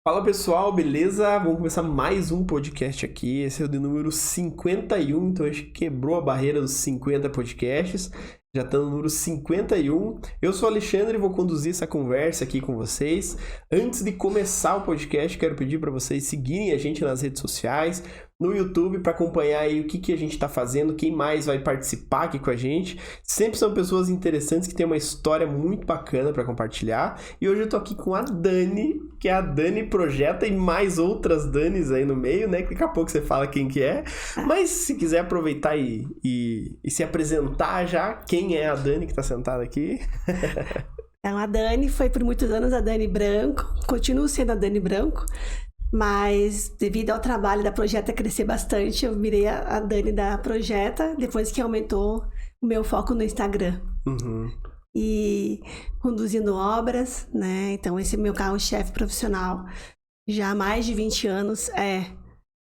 Fala pessoal, beleza? Vamos começar mais um podcast aqui. Esse é o de número 51, então a gente quebrou a barreira dos 50 podcasts. Já está no número 51. Eu sou o Alexandre e vou conduzir essa conversa aqui com vocês. Antes de começar o podcast, quero pedir para vocês seguirem a gente nas redes sociais, no YouTube, para acompanhar aí o que a gente está fazendo, quem mais vai participar aqui com a gente. Sempre são pessoas interessantes que têm uma história muito bacana para compartilhar. E hoje eu tô aqui com a Dani, que é a Dani Projeta, e mais outras Danis aí no meio, né? Daqui a pouco você fala quem que é. Mas se quiser aproveitar e se apresentar já, quem é a Dani que está sentada aqui? Então, a Dani foi por muitos anos a Dani Branco, continuo sendo a Dani Branco, mas devido ao trabalho da Projeta crescer bastante, eu virei a Dani da Projeta, depois que aumentou o meu foco no Instagram. Uhum. E conduzindo obras, né? Então, esse é meu carro-chefe profissional. Já há mais de 20 anos é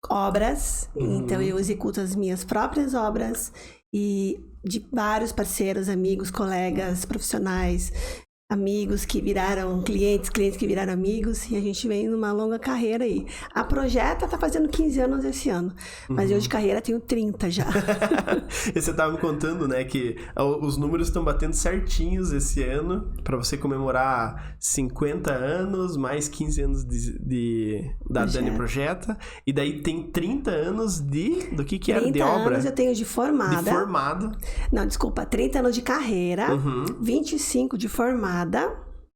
obras, então eu executo as minhas próprias obras e de vários parceiros, amigos, colegas, profissionais, amigos que viraram clientes, clientes que viraram amigos, e a gente vem numa longa carreira aí. A Projeta tá fazendo 15 anos esse ano, mas eu de carreira tenho 30 já. E você tava me contando, né, que os números estão batendo certinhos esse ano, para você comemorar 50 anos, mais 15 anos da Dani Projeta, e daí tem 30 anos do que era? De obra? 30 anos eu tenho de formada. De formado. Não, desculpa, 30 anos de carreira, 25 de formada,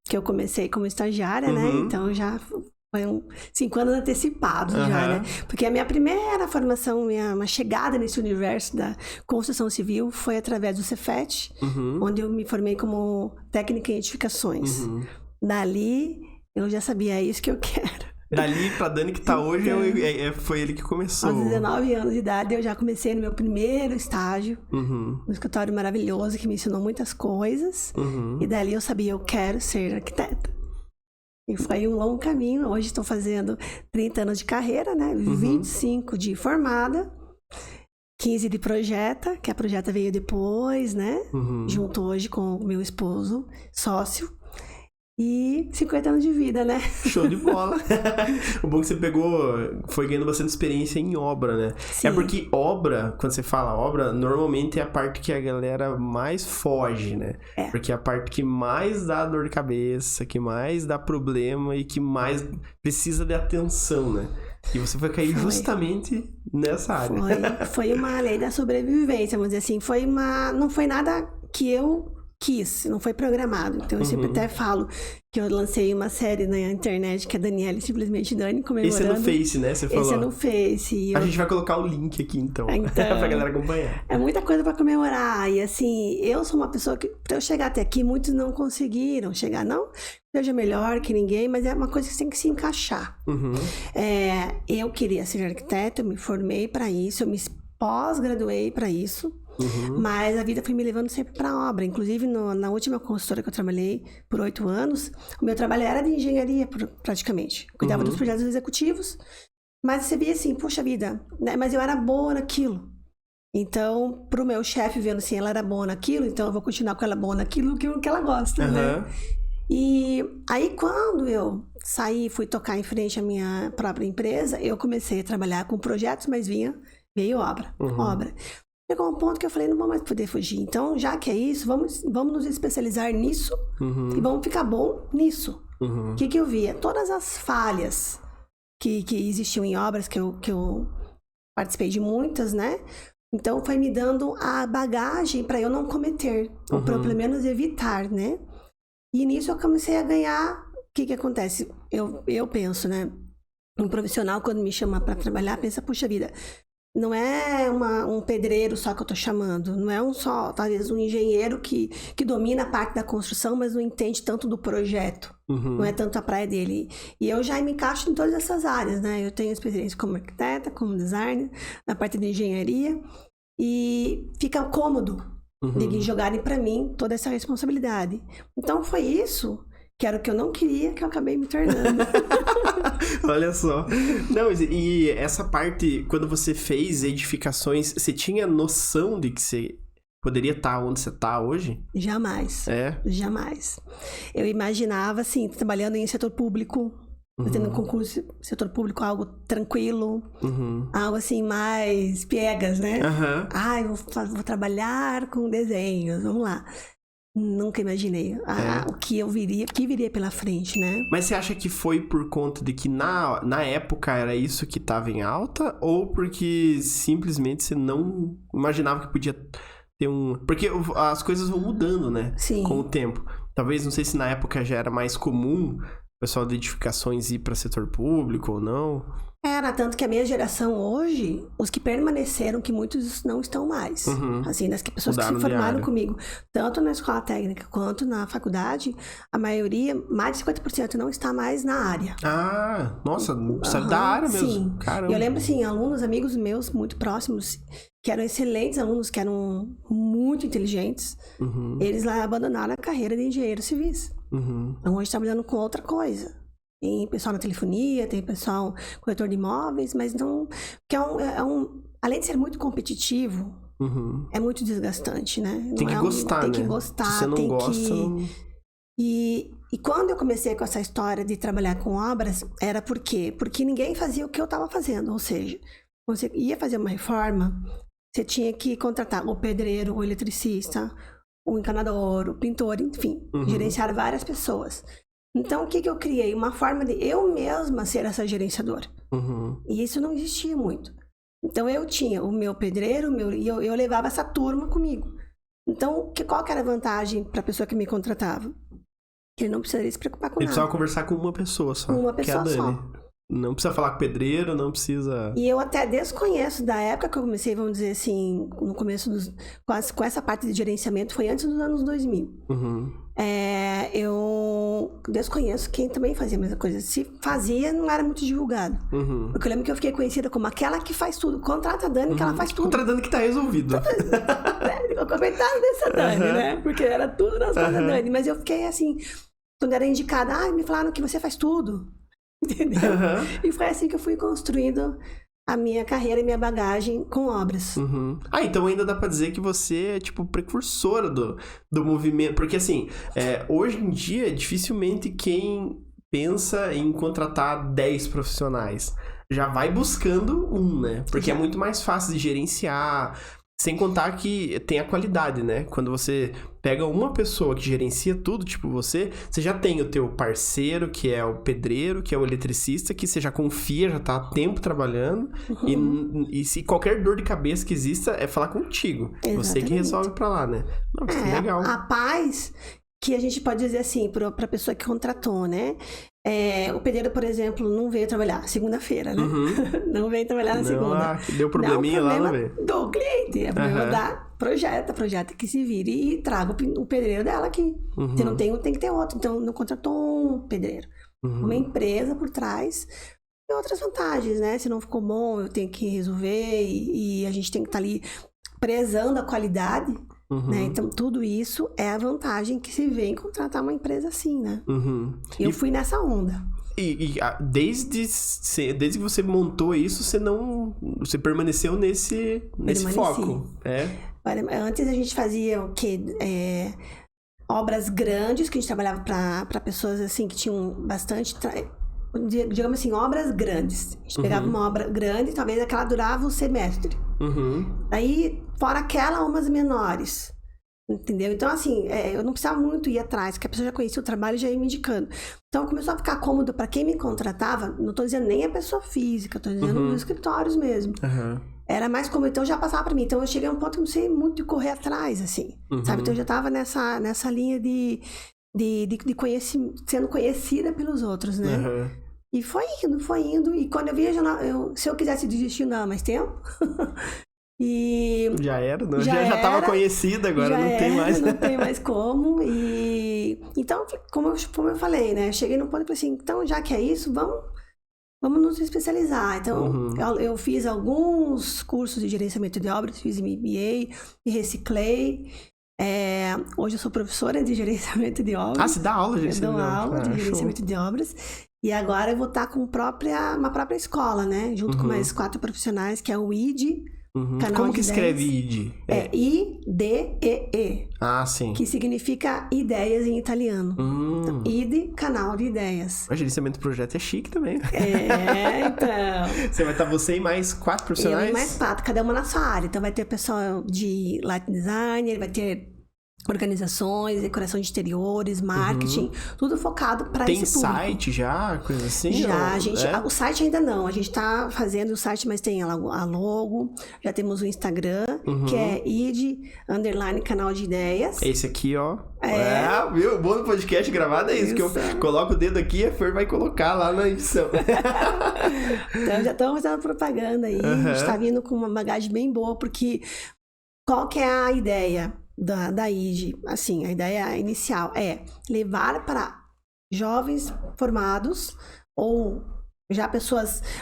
que eu comecei como estagiária, né? Então já foi 5 anos antecipados já, né? Porque a minha primeira formação, uma chegada nesse universo da construção civil foi através do Cefet, onde eu me formei como técnica em edificações. Dali, eu já sabia, é isso que eu quero. Dali pra Dani que tá hoje, foi ele que começou. Aos 19 anos de idade, eu já comecei no meu primeiro estágio, um escritório maravilhoso que me ensinou muitas coisas. E dali eu sabia, eu quero ser arquiteta. E foi um longo caminho. Hoje estou fazendo 30 anos de carreira, né? 25 de formada, 15 de Projeta, que a Projeta veio depois, né? Junto hoje com o meu esposo, sócio. E 50 anos de vida, né? Show de bola. O bom que você foi ganhando bastante experiência em obra, né? Sim. É porque obra, quando você fala obra, normalmente é a parte que a galera mais foge, né? Porque é a parte que mais dá dor de cabeça, que mais dá problema e que mais precisa de atenção, né? E você vai cair justamente nessa área. Foi uma lei da sobrevivência, vamos dizer assim. Não foi nada que eu quis, não foi programado. Então eu sempre até falo que eu lancei uma série na internet que é Daniela Simplesmente Dani, comemorando. Esse é no Face, né? Você falou. Esse é no Face. A gente vai colocar o link aqui então pra galera acompanhar. É muita coisa pra comemorar. E assim, eu sou uma pessoa que, pra eu chegar até aqui, muitos não conseguiram chegar. Não seja melhor que ninguém, mas é uma coisa que tem que se encaixar. Eu queria ser arquiteta, eu me formei pra isso, eu me pós-graduei pra isso. Mas a vida foi me levando sempre para obra. Inclusive, na última consultora que eu trabalhei por 8 anos, o meu trabalho era de engenharia, praticamente. Cuidava dos projetos executivos, mas você via assim, puxa vida, né? Mas eu era boa naquilo. Então, pro meu chefe, vendo assim, ela era boa naquilo, então eu vou continuar com ela boa naquilo que ela gosta, né? E aí, quando eu saí, fui tocar em frente à minha própria empresa, eu comecei a trabalhar com projetos, mas veio obra. Chegou um ponto que eu falei, não vou mais poder fugir. Então, já que é isso, vamos nos especializar nisso e vamos ficar bom nisso. O que eu via? Todas as falhas que existiam em obras, que eu participei de muitas, né? Então, foi me dando a bagagem para eu não cometer, ou pelo menos evitar, né? E nisso eu comecei a ganhar. O que acontece? Eu penso, né? Um profissional, quando me chama para trabalhar, pensa, puxa vida, não é um pedreiro só que eu tô chamando, não é talvez um engenheiro que domina a parte da construção, mas não entende tanto do projeto, não é tanto a praia dele. E eu já me encaixo em todas essas áreas, né? Eu tenho experiência como arquiteta, como designer, na parte de engenharia, e fica cômodo de jogarem para mim toda essa responsabilidade. Então foi isso, que era o que eu não queria, que eu acabei me tornando. Olha só. Não, e essa parte, quando você fez edificações, você tinha noção de que você poderia estar onde você está hoje? Jamais. Jamais. Eu imaginava, assim, trabalhando em setor público, Fazendo concurso setor público, algo tranquilo, algo assim mais piegas, né? Vou trabalhar com desenhos, vamos lá. Nunca imaginei o que viria pela frente, né? Mas você acha que foi por conta de que na época era isso que estava em alta? Ou porque simplesmente você não imaginava que podia ter Porque as coisas vão mudando, né? Sim. Com o tempo. Talvez, não sei se na época já era mais comum o pessoal de edificações ir para setor público ou não. Era, tanto que a minha geração hoje, os que permaneceram, que muitos não estão mais. Assim, das pessoas que se formaram comigo, tanto na escola técnica quanto na faculdade, a maioria, mais de 50% não está mais na área. Ah, nossa, saiu da área mesmo. Sim. Caramba. Eu lembro, assim, alunos, amigos meus muito próximos, que eram excelentes alunos, que eram muito inteligentes, eles lá abandonaram a carreira de engenheiros civis. Então, hoje trabalhando com outra coisa. Tem pessoal na telefonia, tem pessoal corretor de imóveis, mas não... Que além de ser muito competitivo, é muito desgastante, né? Tem que gostar, tem né? que gostar, se você não gosta... E quando eu comecei com essa história de trabalhar com obras, era por quê? Porque ninguém fazia o que eu estava fazendo. Ou seja, quando você ia fazer uma reforma, você tinha que contratar o pedreiro, o eletricista, o encanador, o pintor, enfim, gerenciar várias pessoas. Então, o que eu criei? Uma forma de eu mesma ser essa gerenciadora. E isso não existia muito. Então, eu tinha o meu pedreiro, e eu levava essa turma comigo. Então, qual que era a vantagem para a pessoa que me contratava? Que ele não precisaria se preocupar com nada. Ele precisava conversar com uma pessoa só. Uma pessoa que é a Dani. só. Não precisa falar com o pedreiro, não precisa... E eu até desconheço da época que eu comecei, vamos dizer assim, no começo com essa parte de gerenciamento, foi antes dos anos 2000. Eu desconheço quem também fazia a mesma coisa. Se fazia, não era muito divulgado. Porque eu lembro que eu fiquei conhecida como aquela que faz tudo. Contrata a Dani, que ela faz tudo. Contrata a Dani que tá resolvido. Coitado dessa Dani, né? Porque era tudo nas costas da Dani. Mas eu fiquei assim, quando era indicada, me falaram que você faz tudo. Entendeu? E foi assim que eu fui construindo a minha carreira e minha bagagem com obras. Então ainda dá pra dizer que você é, tipo, precursora do movimento. Porque, assim, hoje em dia, dificilmente quem pensa em contratar 10 profissionais já vai buscando né? Porque é muito mais fácil de gerenciar. Sem contar que tem a qualidade, né? Quando você pega uma pessoa que gerencia tudo, tipo você já tem o teu parceiro, que é o pedreiro, que é o eletricista, que você já confia, já tá há tempo trabalhando. E se qualquer dor de cabeça que exista, é falar contigo. Exatamente. Você que resolve pra lá, né? Não, que legal. A paz que a gente pode dizer assim, pra pessoa que contratou, né? O pedreiro, por exemplo, não veio trabalhar segunda-feira, né? Não veio trabalhar na segunda. Deu probleminha lá, não veio. Do cliente. É problema da projeta que se vire e traga o pedreiro dela aqui. Se não tem um, tem que ter outro. Então, não contratou um pedreiro. Uma empresa por trás. E outras vantagens, né? Se não ficou bom, eu tenho que resolver. E a gente tem que estar ali prezando a qualidade. Né? Então, tudo isso é a vantagem que se vê em contratar uma empresa assim, né? Eu fui nessa onda. E desde que você montou isso, você permaneceu nesse foco. Antes a gente fazia o quê? Obras grandes, que a gente trabalhava para pessoas assim que tinham bastante... digamos assim, obras grandes. A gente pegava uma obra grande, talvez aquela durava um semestre. Aí, fora aquela, umas menores. Entendeu? Então, assim, eu não precisava muito ir atrás, porque a pessoa já conhecia o trabalho e já ia me indicando. Então, começou a ficar cômodo para quem me contratava, não tô dizendo nem a pessoa física, tô dizendo os escritórios mesmo. Era mais cômodo, então já passava para mim. Então, eu cheguei a um ponto que não sei muito correr atrás, assim, sabe? Então, eu já tava nessa linha de sendo conhecida pelos outros, né? E foi indo. E quando eu via, se eu quisesse desistir, não, mais tempo. E já era, não? Já tava conhecida, agora não tem mais. Não tem mais como. E então, como eu falei, né? Eu cheguei num ponto e falei assim, então, já que é isso, vamos nos especializar. Então, eu fiz alguns cursos de gerenciamento de obras, fiz MBA, me reciclei. Hoje eu sou professora de gerenciamento de obras. Você dá aula de gerenciamento de obras? Eu dou aula de gerenciamento de obras. E agora eu vou estar com uma própria escola, né? Junto com mais 4 profissionais, que é o ID, Como que escreve ID? É I-D-E-E. Ah, sim. Que significa ideias em italiano. Então, ID, canal de ideias. O gerenciamento do projeto é chique também. Então. Você vai estar você e mais 4 profissionais? Eu e mais 4, cada uma na sua área. Então vai ter pessoal de light design, vai ter organizações, decoração de exteriores, marketing, tudo focado para esse público. Tem site já, coisa assim? Já, o site ainda não. A gente tá fazendo o site, mas tem a logo, já temos o Instagram, que é id_canal de ideias. Esse aqui, ó. Viu? O bom do podcast gravado é isso, que eu coloco o dedo aqui e a Fer vai colocar lá na edição. Então já estamos fazendo propaganda aí. A gente tá vindo com uma bagagem bem boa, porque qual que é a ideia da ID? Assim, a ideia inicial é levar para jovens formados ou já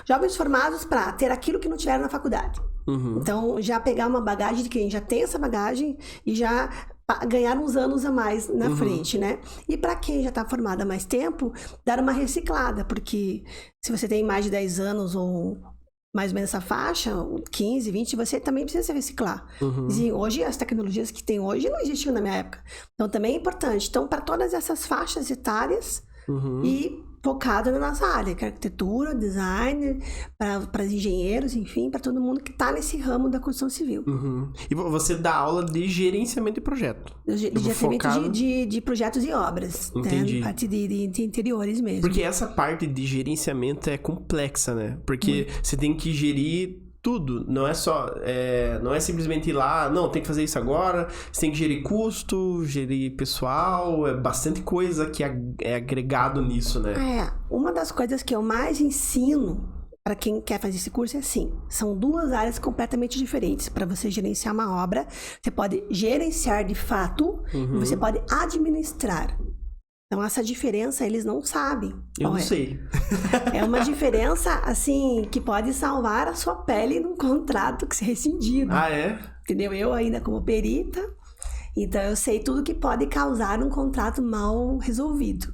jovens formados para ter aquilo que não tiveram na faculdade. Então, já pegar uma bagagem de quem já tem essa bagagem e já ganhar uns anos a mais na frente, né? E para quem já está formado há mais tempo, dar uma reciclada, porque se você tem mais de 10 anos ou mais ou menos essa faixa, 15, 20, você também precisa se reciclar. E hoje, as tecnologias que tem hoje não existiam na minha época. Então, também é importante. Então, para todas essas faixas etárias e focado na nossa área, que é arquitetura, design, para engenheiros, enfim, para todo mundo que está nesse ramo da construção civil. E você dá aula de gerenciamento de projeto? De gerenciamento de projetos e obras. Entendi. Né? Parte de interiores mesmo. Porque essa parte de gerenciamento é complexa, né? Porque você tem que gerir tudo, não é só, não é simplesmente ir lá, não, tem que fazer isso agora, você tem que gerir custo, gerir pessoal, é bastante coisa que é agregado nisso, né? Uma das coisas que eu mais ensino para quem quer fazer esse curso é assim, são duas áreas completamente diferentes. Para você gerenciar uma obra, você pode gerenciar de fato e você pode administrar. Então, essa diferença eles não sabem. Eu não sei. É uma diferença, assim, que pode salvar a sua pele num contrato que se rescindido. Ah, é? Entendeu? Eu ainda como perita, então eu sei tudo que pode causar um contrato mal resolvido.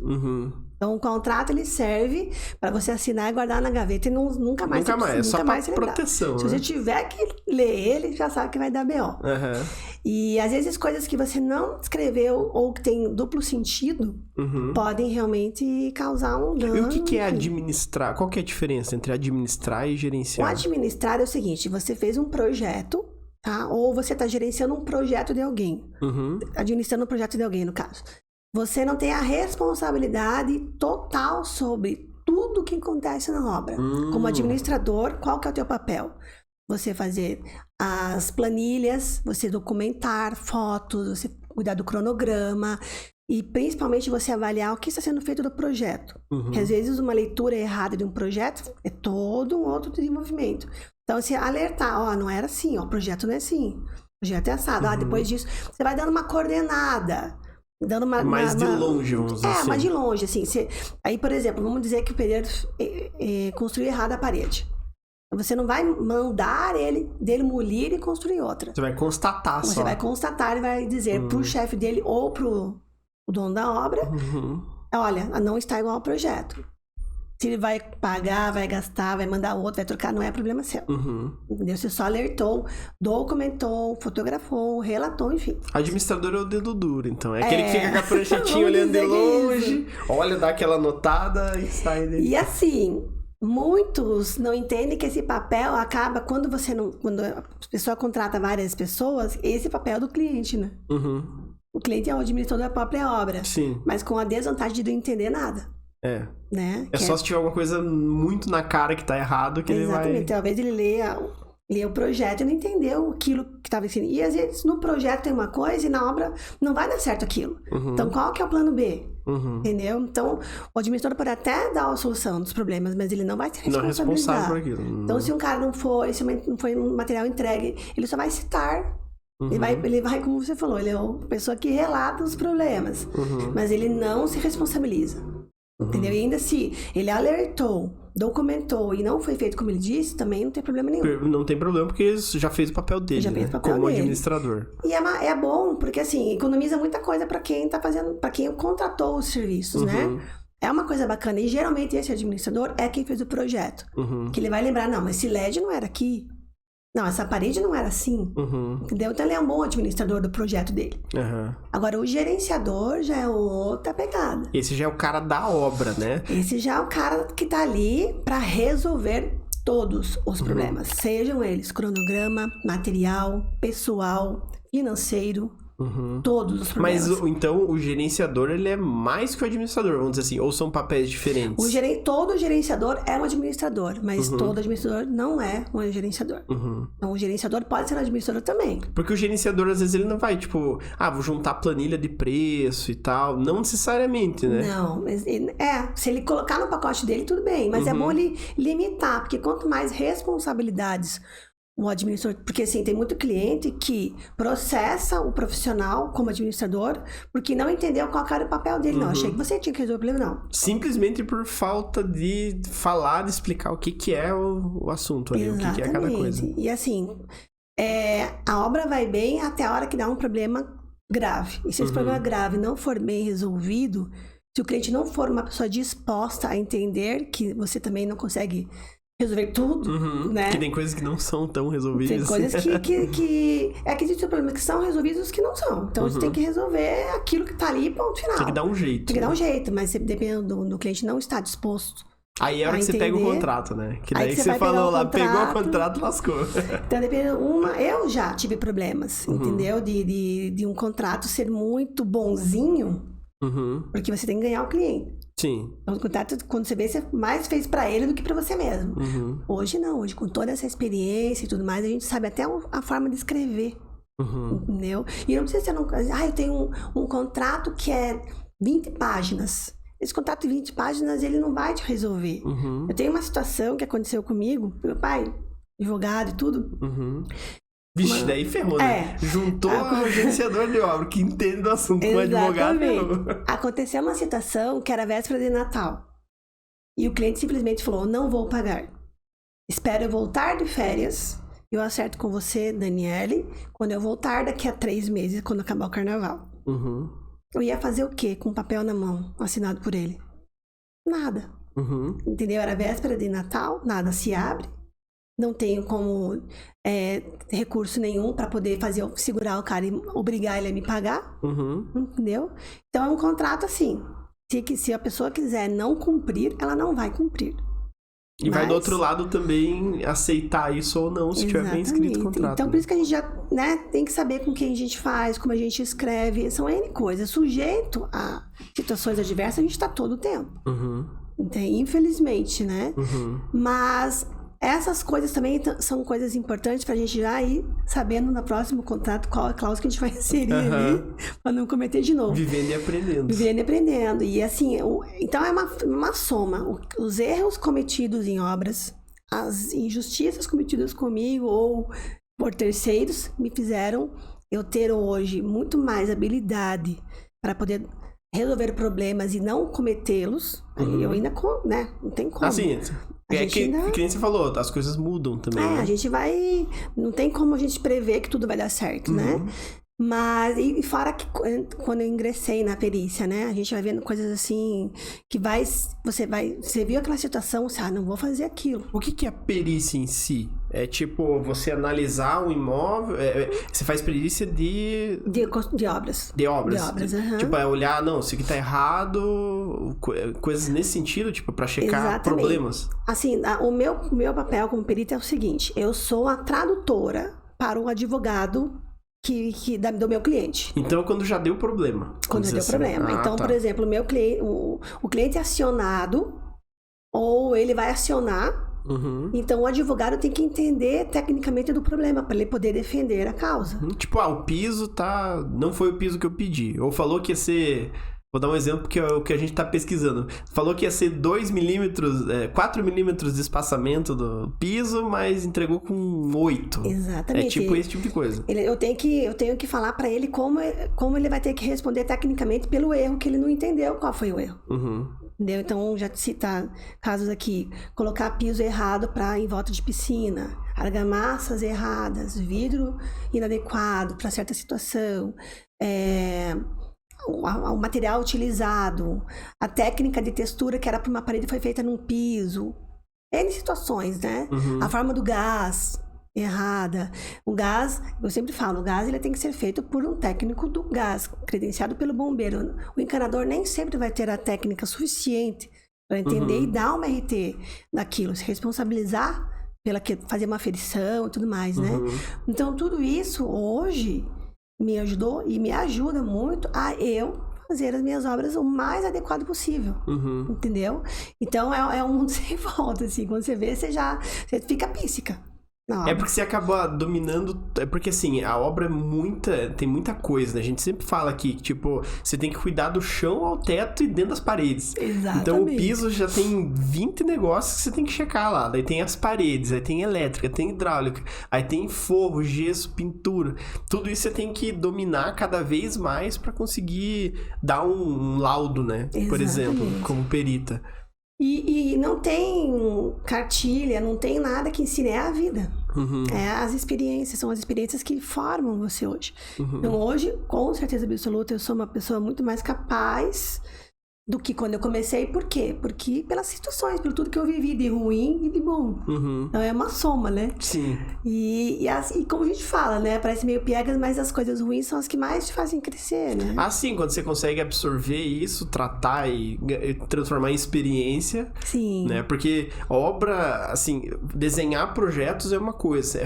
Então, o contrato, ele serve para você assinar e guardar na gaveta e nunca mais... É só para proteção, Se você tiver que ler ele, já sabe que vai dar B.O. E, às vezes, coisas que você não escreveu ou que tem duplo sentido podem realmente causar um dano. E o que é administrar? Qual que é a diferença entre administrar e gerenciar? O administrar é o seguinte, você fez um projeto, tá? Ou você está gerenciando um projeto de alguém. Administrando um projeto de alguém, no caso. Você não tem a responsabilidade total sobre tudo que acontece na obra. Como administrador, qual que é o teu papel? Você fazer as planilhas, você documentar fotos, você cuidar do cronograma e principalmente você avaliar o que está sendo feito do projeto. Porque às vezes uma leitura errada de um projeto é todo um outro desenvolvimento. Então, você alertar, não era assim, o projeto não é assim, o projeto é assado. Depois disso, você vai dando uma coordenada. Dando mais de longe, vamos dizer assim. Mais de longe, assim. Aí, por exemplo, vamos dizer que o pedreiro construiu errado a parede. Você não vai mandar dele molir e construir outra. Você vai constatar só. Você vai constatar e vai dizer pro chefe dele ou pro dono da obra, olha, não está igual ao projeto. Se ele vai pagar, vai gastar, vai mandar outro, vai trocar, não é problema seu. Entendeu? Você só alertou, documentou, fotografou, relatou, enfim. Administrador é o dedo duro, então. É aquele que fica com a pranchetinha olhando de longe, olha, dá aquela notada e sai dele. E assim, muitos não entendem que esse papel acaba quando a pessoa contrata várias pessoas, esse papel é do cliente, né? O cliente é o administrador da própria obra. Sim. Mas com a desvantagem de não entender nada. Né? Só se tiver alguma coisa muito na cara que tá errado que ele vai... Exatamente. Talvez ele leia o projeto e não entendeu aquilo que estava ensinando. E às vezes no projeto tem uma coisa e na obra não vai dar certo aquilo. Então qual que é o plano B? Entendeu? Então o administrador pode até dar a solução dos problemas, mas ele não vai se responsabilizar. Não é responsável por aquilo. Então se um cara não foi um material entregue, ele só vai citar. Ele vai, como você falou, ele é uma pessoa que relata os problemas. Mas ele não se responsabiliza. Entendeu? E ainda se ele alertou, documentou e não foi feito como ele disse, também não tem problema nenhum. Não tem problema porque ele já fez o papel dele, como administrador. E é bom, porque assim, economiza muita coisa para quem tá fazendo, para quem contratou os serviços, né? É uma coisa bacana. E geralmente esse administrador é quem fez o projeto. Que ele vai lembrar, não, mas esse LED não era aqui. Não, essa parede não era assim, entendeu? Então ele é um bom administrador do projeto dele. Agora, o gerenciador já é outra pegada. Esse já é o cara da obra, né? Esse já é o cara que tá ali para resolver todos os problemas. Sejam eles cronograma, material, pessoal, financeiro... Todos os problemas. Mas, então, o gerenciador, ele é mais que o administrador, vamos dizer assim, ou são papéis diferentes? Todo gerenciador é um administrador, mas todo administrador não é um gerenciador. Então, o gerenciador pode ser um administrador também. Porque o gerenciador, às vezes, ele não vai, tipo, vou juntar planilha de preço e tal, não necessariamente, né? Não, mas se ele colocar no pacote dele, tudo bem, mas é bom ele limitar, porque quanto mais responsabilidades o administrador, porque assim, tem muito cliente que processa o profissional como administrador porque não entendeu qual era o papel dele. Não, achei que você tinha que resolver o problema, não. Simplesmente por falta de falar, de explicar o que é o assunto ali, Exatamente. O que é cada coisa. E assim, a obra vai bem até a hora que dá um problema grave. E se esse problema grave não for bem resolvido, se o cliente não for uma pessoa disposta a entender que você também não consegue resolver tudo, né? Que tem coisas que não são tão resolvidas. Tem coisas que existem problemas que são resolvidos e os que não são. Então, você tem que resolver aquilo que tá ali, ponto final. Tem que dar um jeito. Tem que dar um jeito, mas dependendo do cliente não estar disposto. Aí é a hora que você pega o contrato, né? Que daí que você falou lá, pegou o contrato, lascou. Então, dependendo, eu já tive problemas, entendeu? De um contrato ser muito bonzinho, porque você tem que ganhar o cliente. Sim. Então, o contrato, quando você vê, você mais fez pra ele do que pra você mesmo. Hoje não, hoje com toda essa experiência e tudo mais, a gente sabe até a forma de escrever, entendeu? E não precisa ser eu tenho um contrato que é 20 páginas. Esse contrato de 20 páginas, ele não vai te resolver. Eu tenho uma situação que aconteceu comigo, meu pai, advogado e tudo. Vixe, daí ferrou, né? Juntou o gerenciador de obra, que entende do assunto com o advogado. Aconteceu uma situação que era véspera de Natal. E o cliente simplesmente falou, não vou pagar. Espero eu voltar de férias. Eu acerto com você, Daniele, quando eu voltar daqui a 3 meses, quando acabar o carnaval. Eu ia fazer o quê com o papel na mão, assinado por ele? Nada. Entendeu? Era véspera de Natal, nada se abre. Não tenho como recurso nenhum para poder segurar o cara e obrigar ele a me pagar. Entendeu? Então é um contrato assim. Se a pessoa quiser não cumprir, ela não vai cumprir. E vai do outro lado também aceitar isso ou não, se tiver bem escrito o contrato. Então, por isso que a gente já tem que saber com quem a gente faz, como a gente escreve. São N coisas. Sujeito a situações adversas, a gente está todo o tempo. Infelizmente, né? Mas essas coisas também são coisas importantes pra gente já ir sabendo no próximo contrato qual a cláusula que a gente vai inserir ali pra não cometer de novo. Vivendo e aprendendo. Vivendo e aprendendo. E assim, então é uma soma. Os erros cometidos em obras, as injustiças cometidas comigo ou por terceiros me fizeram eu ter hoje muito mais habilidade para poder resolver problemas e não cometê-los. Eu ainda, né? Não tem como. Assim, que nem você falou, as coisas mudam também. Né? A gente vai... Não tem como a gente prever que tudo vai dar certo, né? Mas, e fora que quando eu ingressei na perícia, né? A gente vai vendo coisas assim, que você viu aquela situação, você, não vou fazer aquilo. O que é a perícia em si? É tipo, você analisar um imóvel, você faz perícia de obras. De obras. De obras, Tipo, é olhar, não, isso aqui tá errado, coisas nesse sentido, tipo, pra checar problemas. Assim, o meu papel como perita é o seguinte, eu sou a tradutora para o advogado do meu cliente. Então, quando já deu problema. Quando já deu problema. Então, por exemplo, o cliente é acionado, ou ele vai acionar, então o advogado tem que entender tecnicamente do problema, para ele poder defender a causa. Tipo, o piso não foi o piso que eu pedi. Ou falou que ia ser... Vou dar um exemplo porque é o que a gente tá pesquisando. Falou que ia ser 2 milímetros, 4 milímetros de espaçamento do piso, mas entregou com 8. Exatamente. É tipo esse tipo de coisa. Eu tenho que falar pra ele como ele vai ter que responder tecnicamente pelo erro que ele não entendeu qual foi o erro. Entendeu? Então, já citar casos aqui. Colocar piso errado em volta de piscina. Argamassas erradas. Vidro inadequado para certa situação. O material utilizado, a técnica de textura que era para uma parede foi feita num piso. N situações, né? A forma do gás. errada. O gás, eu sempre falo, o gás ele tem que ser feito por um técnico do gás, credenciado pelo bombeiro. O encanador nem sempre vai ter a técnica suficiente para entender e dar uma RT daquilo, se responsabilizar fazer uma aferição e tudo mais, né? Então, tudo isso hoje me ajudou e me ajuda muito a eu fazer as minhas obras o mais adequado possível, entendeu? Então, é um mundo sem volta, assim, quando você vê, você fica píssica. É porque você acaba dominando... É porque, assim, a obra tem muita coisa, né? A gente sempre fala aqui que, tipo, você tem que cuidar do chão ao teto e dentro das paredes. Exatamente. Então, o piso já tem 20 negócios que você tem que checar lá. Daí tem as paredes, aí tem elétrica, tem hidráulica, aí tem forro, gesso, pintura. Tudo isso você tem que dominar cada vez mais pra conseguir dar um laudo, né? Exatamente. Por exemplo, como perita. E não tem cartilha, não tem nada que ensine, é a vida. É as experiências, são as experiências que formam você hoje. Então hoje, com certeza absoluta, eu sou uma pessoa muito mais capaz do que quando eu comecei. Por quê? Porque pelas situações, por tudo que eu vivi de ruim e de bom. Então é uma soma, né? Sim. E como a gente fala, né? Parece meio piegas, mas as coisas ruins são as que mais te fazem crescer, né? Sim, quando você consegue absorver isso, tratar e transformar em experiência. Sim. Né? Porque a obra, assim, desenhar projetos é uma coisa,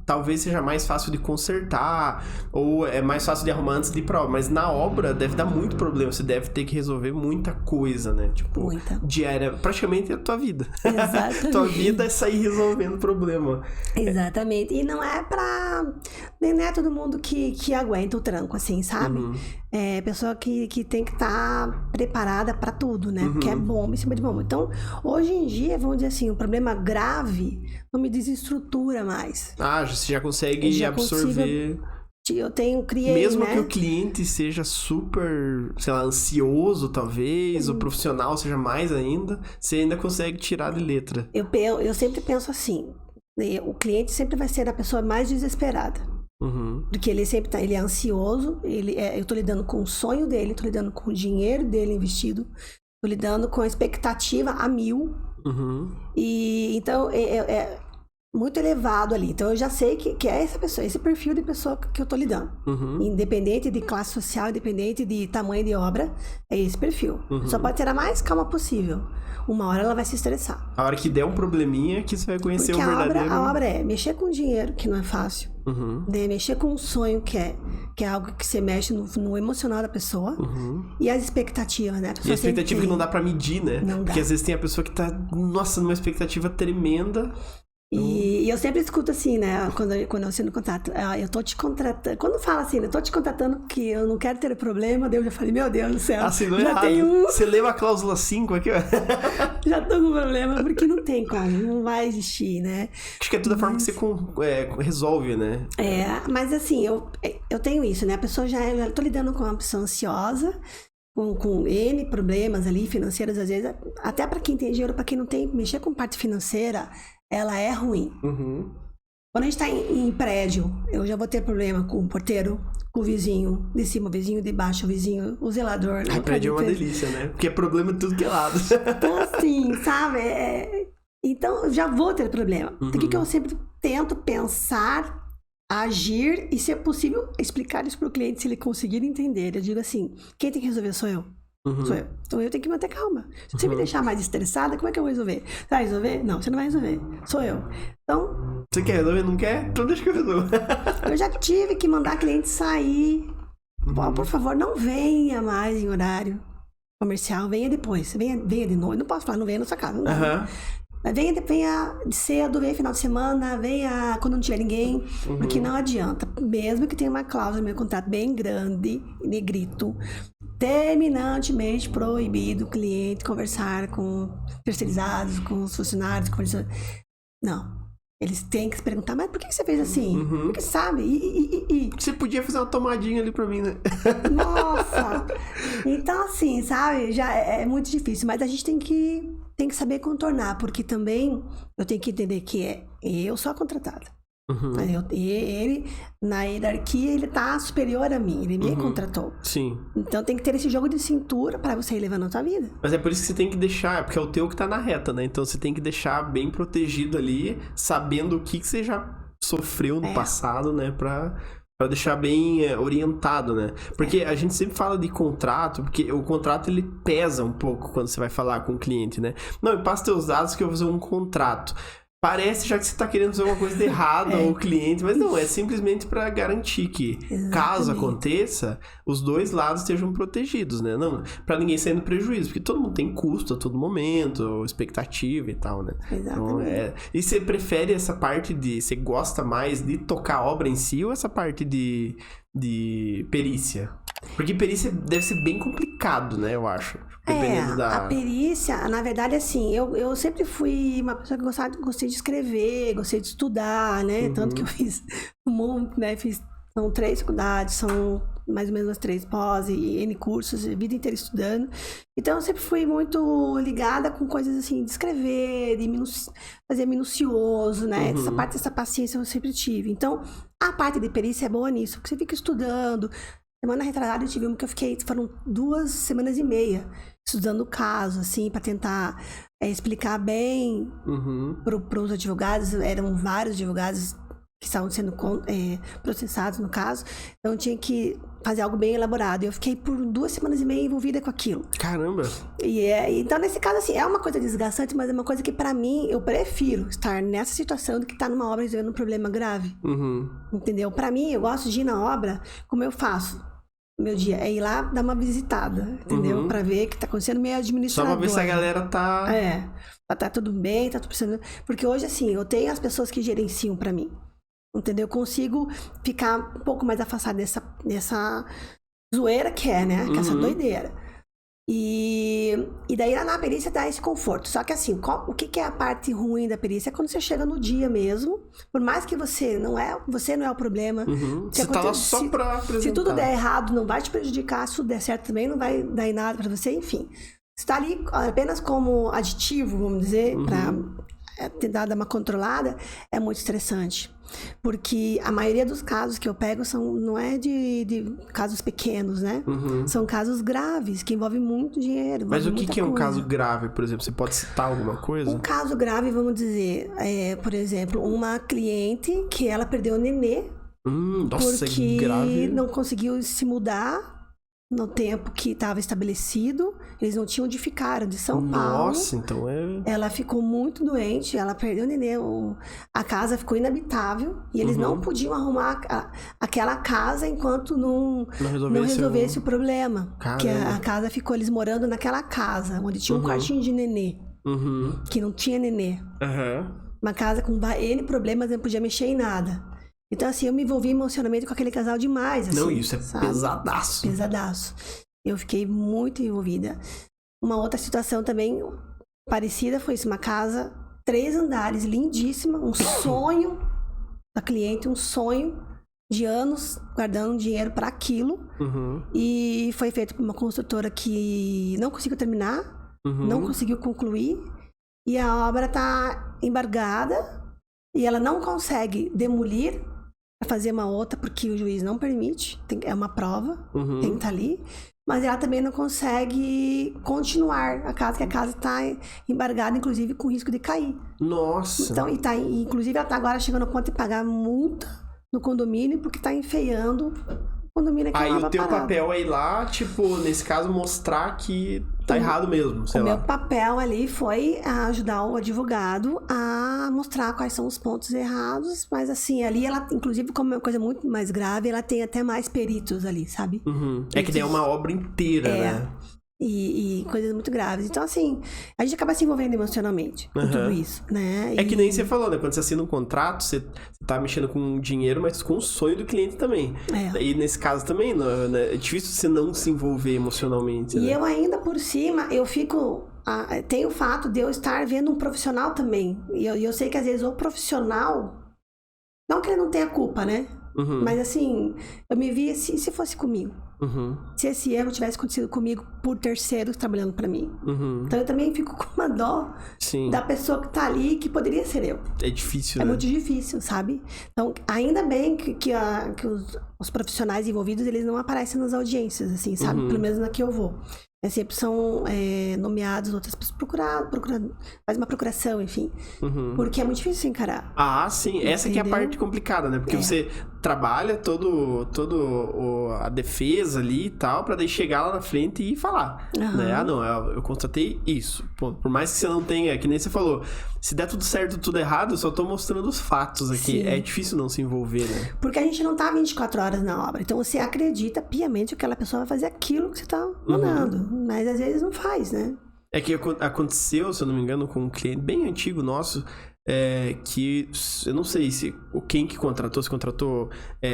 talvez seja mais fácil de consertar, ou é mais fácil de arrumar antes de ir pra obra, mas na obra deve dar muito problema, você deve ter que resolver muita coisa, né? Tipo, muita. Diária, praticamente é a tua vida. Exatamente. Tua vida é sair resolvendo problema. Exatamente. E não é nem é todo mundo que aguenta o tranco, assim, sabe? É pessoa que tem que estar preparada pra tudo, né? Porque é bomba em cima de bomba. Então, hoje em dia, vamos dizer assim, um problema grave não me desestrutura mais. Você já consegue absorver. Eu criei, mesmo, né? que o cliente seja super, sei lá, ansioso, talvez, o profissional seja mais ainda, você ainda consegue tirar de letra. Eu sempre penso assim, o cliente sempre vai ser a pessoa mais desesperada. Porque ele sempre ele é ansioso, eu tô lidando com o sonho dele, tô lidando com o dinheiro dele investido, tô lidando com a expectativa a 1000. E então é muito elevado ali. Então eu já sei que é essa pessoa, esse perfil de pessoa que eu tô lidando. Independente de classe social, independente de tamanho de obra, é esse perfil. Só pode ter a mais calma possível. Uma hora ela vai se estressar. A hora que der um probleminha que você vai conhecer porque o verdadeiro. A obra é mexer com dinheiro, que não é fácil. Mexer com um sonho, que é algo que você mexe no emocional da pessoa. E as expectativas, né? E a expectativa que não dá pra medir, né? Não porque dá. Às vezes tem a pessoa que tá, nossa, numa expectativa tremenda. E eu sempre escuto assim, né? Quando eu assino contrato, eu tô te contratando. Quando fala assim, eu tô te contratando porque eu não quero ter problema, daí eu já falei, meu Deus do céu. Assinou já errado. tenho Você leva a cláusula 5 aqui, ó. Já tô com problema, porque não tem como, não vai existir, né? Acho que é toda a forma que você resolve, né? Mas assim, eu tenho isso, né? A pessoa já tô lidando com uma pessoa ansiosa, com N problemas ali, financeiros, às vezes, até pra quem tem dinheiro, pra quem não tem, mexer com parte financeira, ela é ruim. Quando a gente tá em prédio, eu já vou ter problema com o porteiro, com o vizinho de cima, o vizinho de baixo, o vizinho, o zelador. O prédio é uma delícia, né? Porque é problema de tudo que é lado. Então, assim, sabe? Então, eu já vou ter problema. Então, o que eu sempre tento pensar, agir e, se é possível, explicar isso pro cliente, se ele conseguir entender. Eu digo assim, quem tem que resolver sou eu. Sou eu. Então eu tenho que manter calma. Se você me deixar mais estressada, como é que eu vou resolver? Você vai resolver? Não, você não vai resolver. Sou eu. Então... Você quer resolver? Não quer? Então deixa que eu resolvo. Eu já tive que mandar cliente sair. Por favor, não venha mais em horário comercial. Venha depois. Venha de noite. Não posso falar, não venha na sua casa. Não dá. Venha de cedo, venha final de semana, venha quando não tiver ninguém. Porque não adianta. Mesmo que tenha uma cláusula no meu contrato bem grande, negrito, terminantemente proibido o cliente conversar com terceirizados, com os funcionários, não. Eles têm que se perguntar, mas por que você fez assim? Porque sabe? Você podia fazer uma tomadinha ali pra mim, né? Nossa! Então, assim, sabe? Já é muito difícil, mas a gente tem que saber contornar, porque também eu tenho que entender que eu sou a contratada. Ele, na hierarquia, ele tá superior a mim. Ele me contratou. Sim. Então tem que ter esse jogo de cintura pra você ir levando a sua vida. Mas é por isso que você tem que deixar, porque é o teu que tá na reta, né? Então você tem que deixar bem protegido ali, sabendo o que você já sofreu no passado, né? Pra deixar bem orientado, né? Porque a gente sempre fala de contrato, porque o contrato ele pesa um pouco quando você vai falar com o cliente, né? Não, me passa teus dados que eu vou fazer um contrato. Parece já que você está querendo fazer uma coisa de errado ao cliente, mas não, é simplesmente para garantir que, caso aconteça, os dois lados estejam protegidos, né? Não, para ninguém sair no prejuízo, porque todo mundo tem custo a todo momento, expectativa e tal, né? Exatamente. Então, e você prefere essa parte de... Você gosta mais de tocar a obra em si ou essa parte de perícia? Porque perícia deve ser bem complicado, né? Eu acho. Dependendo a perícia, na verdade, assim, eu sempre fui uma pessoa que gostei de escrever, gostei de estudar, né? Tanto que eu fiz um monte, né? São 3 faculdades, são mais ou menos 3 pós e N cursos, a vida inteira estudando. Então, eu sempre fui muito ligada com coisas assim, de escrever, de fazer minucioso, né? Essa paciência eu sempre tive. Então, a parte de perícia é boa nisso, porque você fica estudando. Semana retrasada eu tive uma que eu fiquei, foram 2 semanas e meia estudando o caso, assim, para tentar explicar bem para os advogados. Eram vários advogados que estavam sendo processados no caso, então eu tinha que fazer algo bem elaborado. Eu fiquei por 2 semanas e meia envolvida com aquilo. Caramba! Então, nesse caso, assim, é uma coisa desgastante, mas é uma coisa que, para mim, eu prefiro estar nessa situação do que estar numa obra resolvendo um problema grave. Entendeu? Para mim, eu gosto de ir na obra, como eu faço. Meu dia é ir lá dar uma visitada, entendeu? Pra ver o que tá acontecendo, meio administrador. Só pra ver se a galera tá... Tá tudo bem, tá tudo precisando... Porque hoje, assim, eu tenho as pessoas que gerenciam pra mim, entendeu? Eu consigo ficar um pouco mais afastada dessa zoeira que é, né? Que é essa doideira. E daí lá na perícia dá esse conforto. Só que assim, o que é a parte ruim da perícia? É quando você chega no dia mesmo, por mais que você não é o problema. Você tá lá só pra apresentar. Se tudo der errado, não vai te prejudicar. Se tudo der certo também, não vai dar em nada pra você. Enfim, você tá ali apenas como aditivo, vamos dizer, pra tentar dar uma controlada, é muito estressante. Porque a maioria dos casos que eu pego não é de casos pequenos, né? São casos graves, que envolvem muito dinheiro. Mas o que é um caso grave, por exemplo? Você pode citar alguma coisa? Um caso grave, vamos dizer, por exemplo, uma cliente que ela perdeu o nenê nossa, porque grave. não conseguiu se mudar no tempo que estava estabelecido. Eles não tinham onde ficar, de São Paulo. Nossa, então Ela ficou muito doente, ela perdeu o nenê, a casa ficou inabitável e eles não podiam arrumar aquela casa enquanto não resolvesse o problema. Porque a casa ficou, eles morando naquela casa, onde tinha um quartinho de nenê, que não tinha nenê. Uma casa com N problemas, não podia mexer em nada. Então, assim, eu me envolvi emocionalmente com aquele casal demais. Assim, não, isso é pesadaço. Pesadaço. Eu fiquei muito envolvida. Uma outra situação também parecida foi isso. Uma casa, 3 andares, lindíssima. Um sonho da cliente, um sonho de anos guardando dinheiro para aquilo. E foi feito por uma construtora que não conseguiu terminar, não conseguiu concluir. E a obra tá embargada e ela não consegue demolir para fazer uma outra, porque o juiz não permite, é uma prova, tem que estar ali, mas ela também não consegue continuar a casa, que a casa está embargada, inclusive com risco de cair. Nossa! Então, inclusive ela está agora chegando ao ponto de pagar multa no condomínio, porque está enfeiando o condomínio aqui. Aí o teu papel é ir lá, tipo, nesse caso, mostrar que tá errado mesmo, sei lá. O meu papel ali foi ajudar o advogado a mostrar quais são os pontos errados, mas assim, ali ela, inclusive, como é uma coisa muito mais grave, ela tem até mais peritos ali, sabe? É que daí é uma obra inteira, né? E coisas muito graves. Então, assim, a gente acaba se envolvendo emocionalmente com tudo isso, né? É que nem você falou, né? Quando você assina um contrato, você tá mexendo com dinheiro, mas com o sonho do cliente também. E nesse caso também, né? É difícil você não se envolver emocionalmente, E né? eu ainda, por cima, eu fico... tem o fato de eu estar vendo um profissional também. E eu sei que, às vezes, o profissional... Não que ele não tenha culpa, né? Mas, assim, eu me vi se fosse comigo. se esse erro tivesse acontecido comigo por terceiros trabalhando para mim. Então eu também fico com uma dó da pessoa que tá ali, que poderia ser eu. É difícil, né? É muito difícil, sabe? Então, ainda bem que os profissionais envolvidos, eles não aparecem nas audiências, assim, sabe? Pelo menos na que eu vou. Sempre são nomeados outras pessoas, faz uma procuração, enfim. Porque é muito difícil encarar. Ah, sim. Essa que é a parte complicada, né? Porque você trabalha todo a defesa ali e tal, pra daí chegar lá na frente e falar. Né? Ah, não, eu constatei isso. Pô, por mais que você não tenha, que nem você falou, se der tudo certo, tudo errado, eu só tô mostrando os fatos aqui. Sim. É difícil não se envolver, né? Porque a gente não tá 24 horas na obra. Então você acredita piamente que aquela pessoa vai fazer aquilo que você tá mandando. Mas às vezes não faz, né? É que aconteceu, se eu não me engano, com um cliente bem antigo nosso, que eu não sei se quem que contratou, se contratou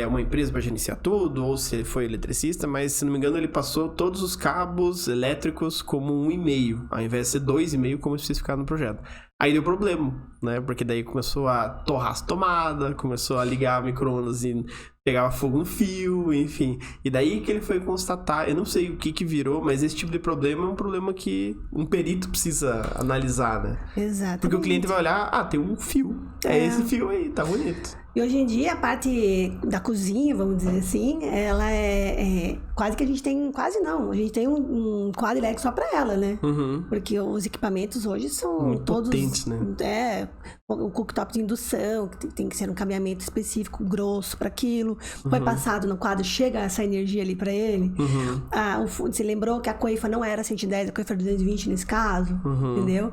uma empresa para gerenciar tudo, ou se ele foi eletricista, mas se não me engano ele passou todos os cabos elétricos como 1,5, ao invés de ser 2,5 como especificado no projeto. Aí deu problema, né? Porque daí começou a torrar as tomadas, começou a ligar micro-ondas e pegava fogo no fio, enfim. E daí que ele foi constatar, eu não sei o que virou, mas esse tipo de problema é um problema que um perito precisa analisar, né? Exato. Porque o cliente vai olhar, tem um fio. É esse fio aí, tá bonito. E hoje em dia, a parte da cozinha, vamos dizer assim, ela quase que a gente tem... Quase não. A gente tem um quadro elétrico só pra ela, né? Porque os equipamentos hoje são muito todos... potentes, né? O cooktop de indução, que tem que ser um cabeamento específico, grosso para aquilo. Foi passado no quadro, chega essa energia ali para ele. Você lembrou que a coifa não era 110, a coifa era 220 nesse caso, entendeu?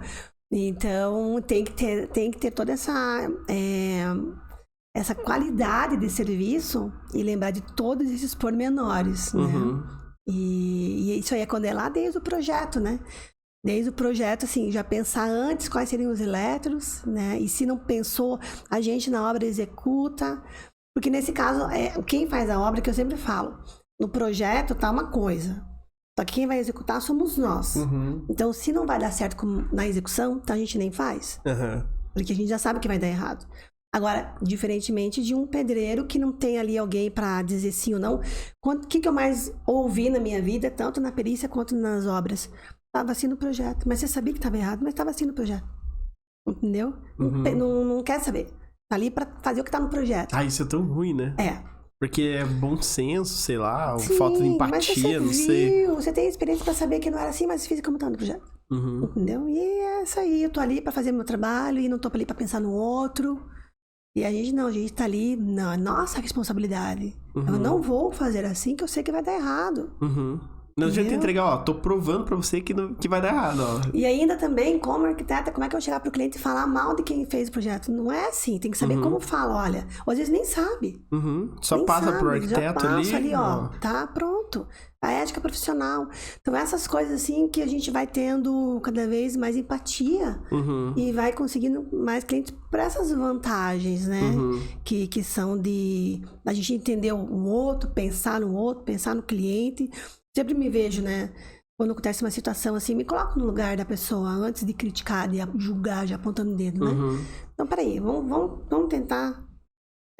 Então, tem que ter toda essa qualidade de serviço e lembrar de todos esses pormenores, né? E isso aí é quando é lá desde o projeto, né? Desde o projeto, assim, já pensar antes quais seriam os elétrons, né? E se não pensou, a gente na obra executa. Porque nesse caso, quem faz a obra, que eu sempre falo, no projeto tá uma coisa. Só que quem vai executar somos nós. Então, se não vai dar certo na execução, então a gente nem faz. Porque a gente já sabe que vai dar errado. Agora, diferentemente de um pedreiro que não tem ali alguém para dizer sim ou não. O que eu mais ouvi na minha vida, tanto na perícia quanto nas obras? Estava assim no projeto. Mas você sabia que estava errado, mas estava assim no projeto. Entendeu? Não quer saber. Tá ali para fazer o que tá no projeto. Isso é tão ruim, né? Porque é bom senso, sei lá, sim, falta de empatia, não sei. Você tem experiência para saber que não era assim, mas fiz como tá no projeto. Entendeu? E é isso aí. Eu tô ali para fazer meu trabalho e não tô ali para pensar no outro. E a gente tá ali na nossa responsabilidade. Eu não vou fazer assim, que eu sei que vai dar errado. Não adianta entregar, tô provando pra você que vai dar errado, ó. E ainda também, como arquiteta, como é que eu vou chegar pro cliente e falar mal de quem fez o projeto? Não é assim, tem que saber como fala, olha. Ou às vezes nem sabe. Só nem passa pro arquiteto ali. Ó, tá pronto. A ética profissional. Então, essas coisas assim que a gente vai tendo cada vez mais empatia e vai conseguindo mais clientes por essas vantagens, né? Que são de a gente entender o outro, pensar no outro, pensar no cliente. Sempre me vejo, né? Quando acontece uma situação assim, me coloco no lugar da pessoa antes de criticar, de julgar, já apontando o dedo, né? Então, peraí, vamos tentar.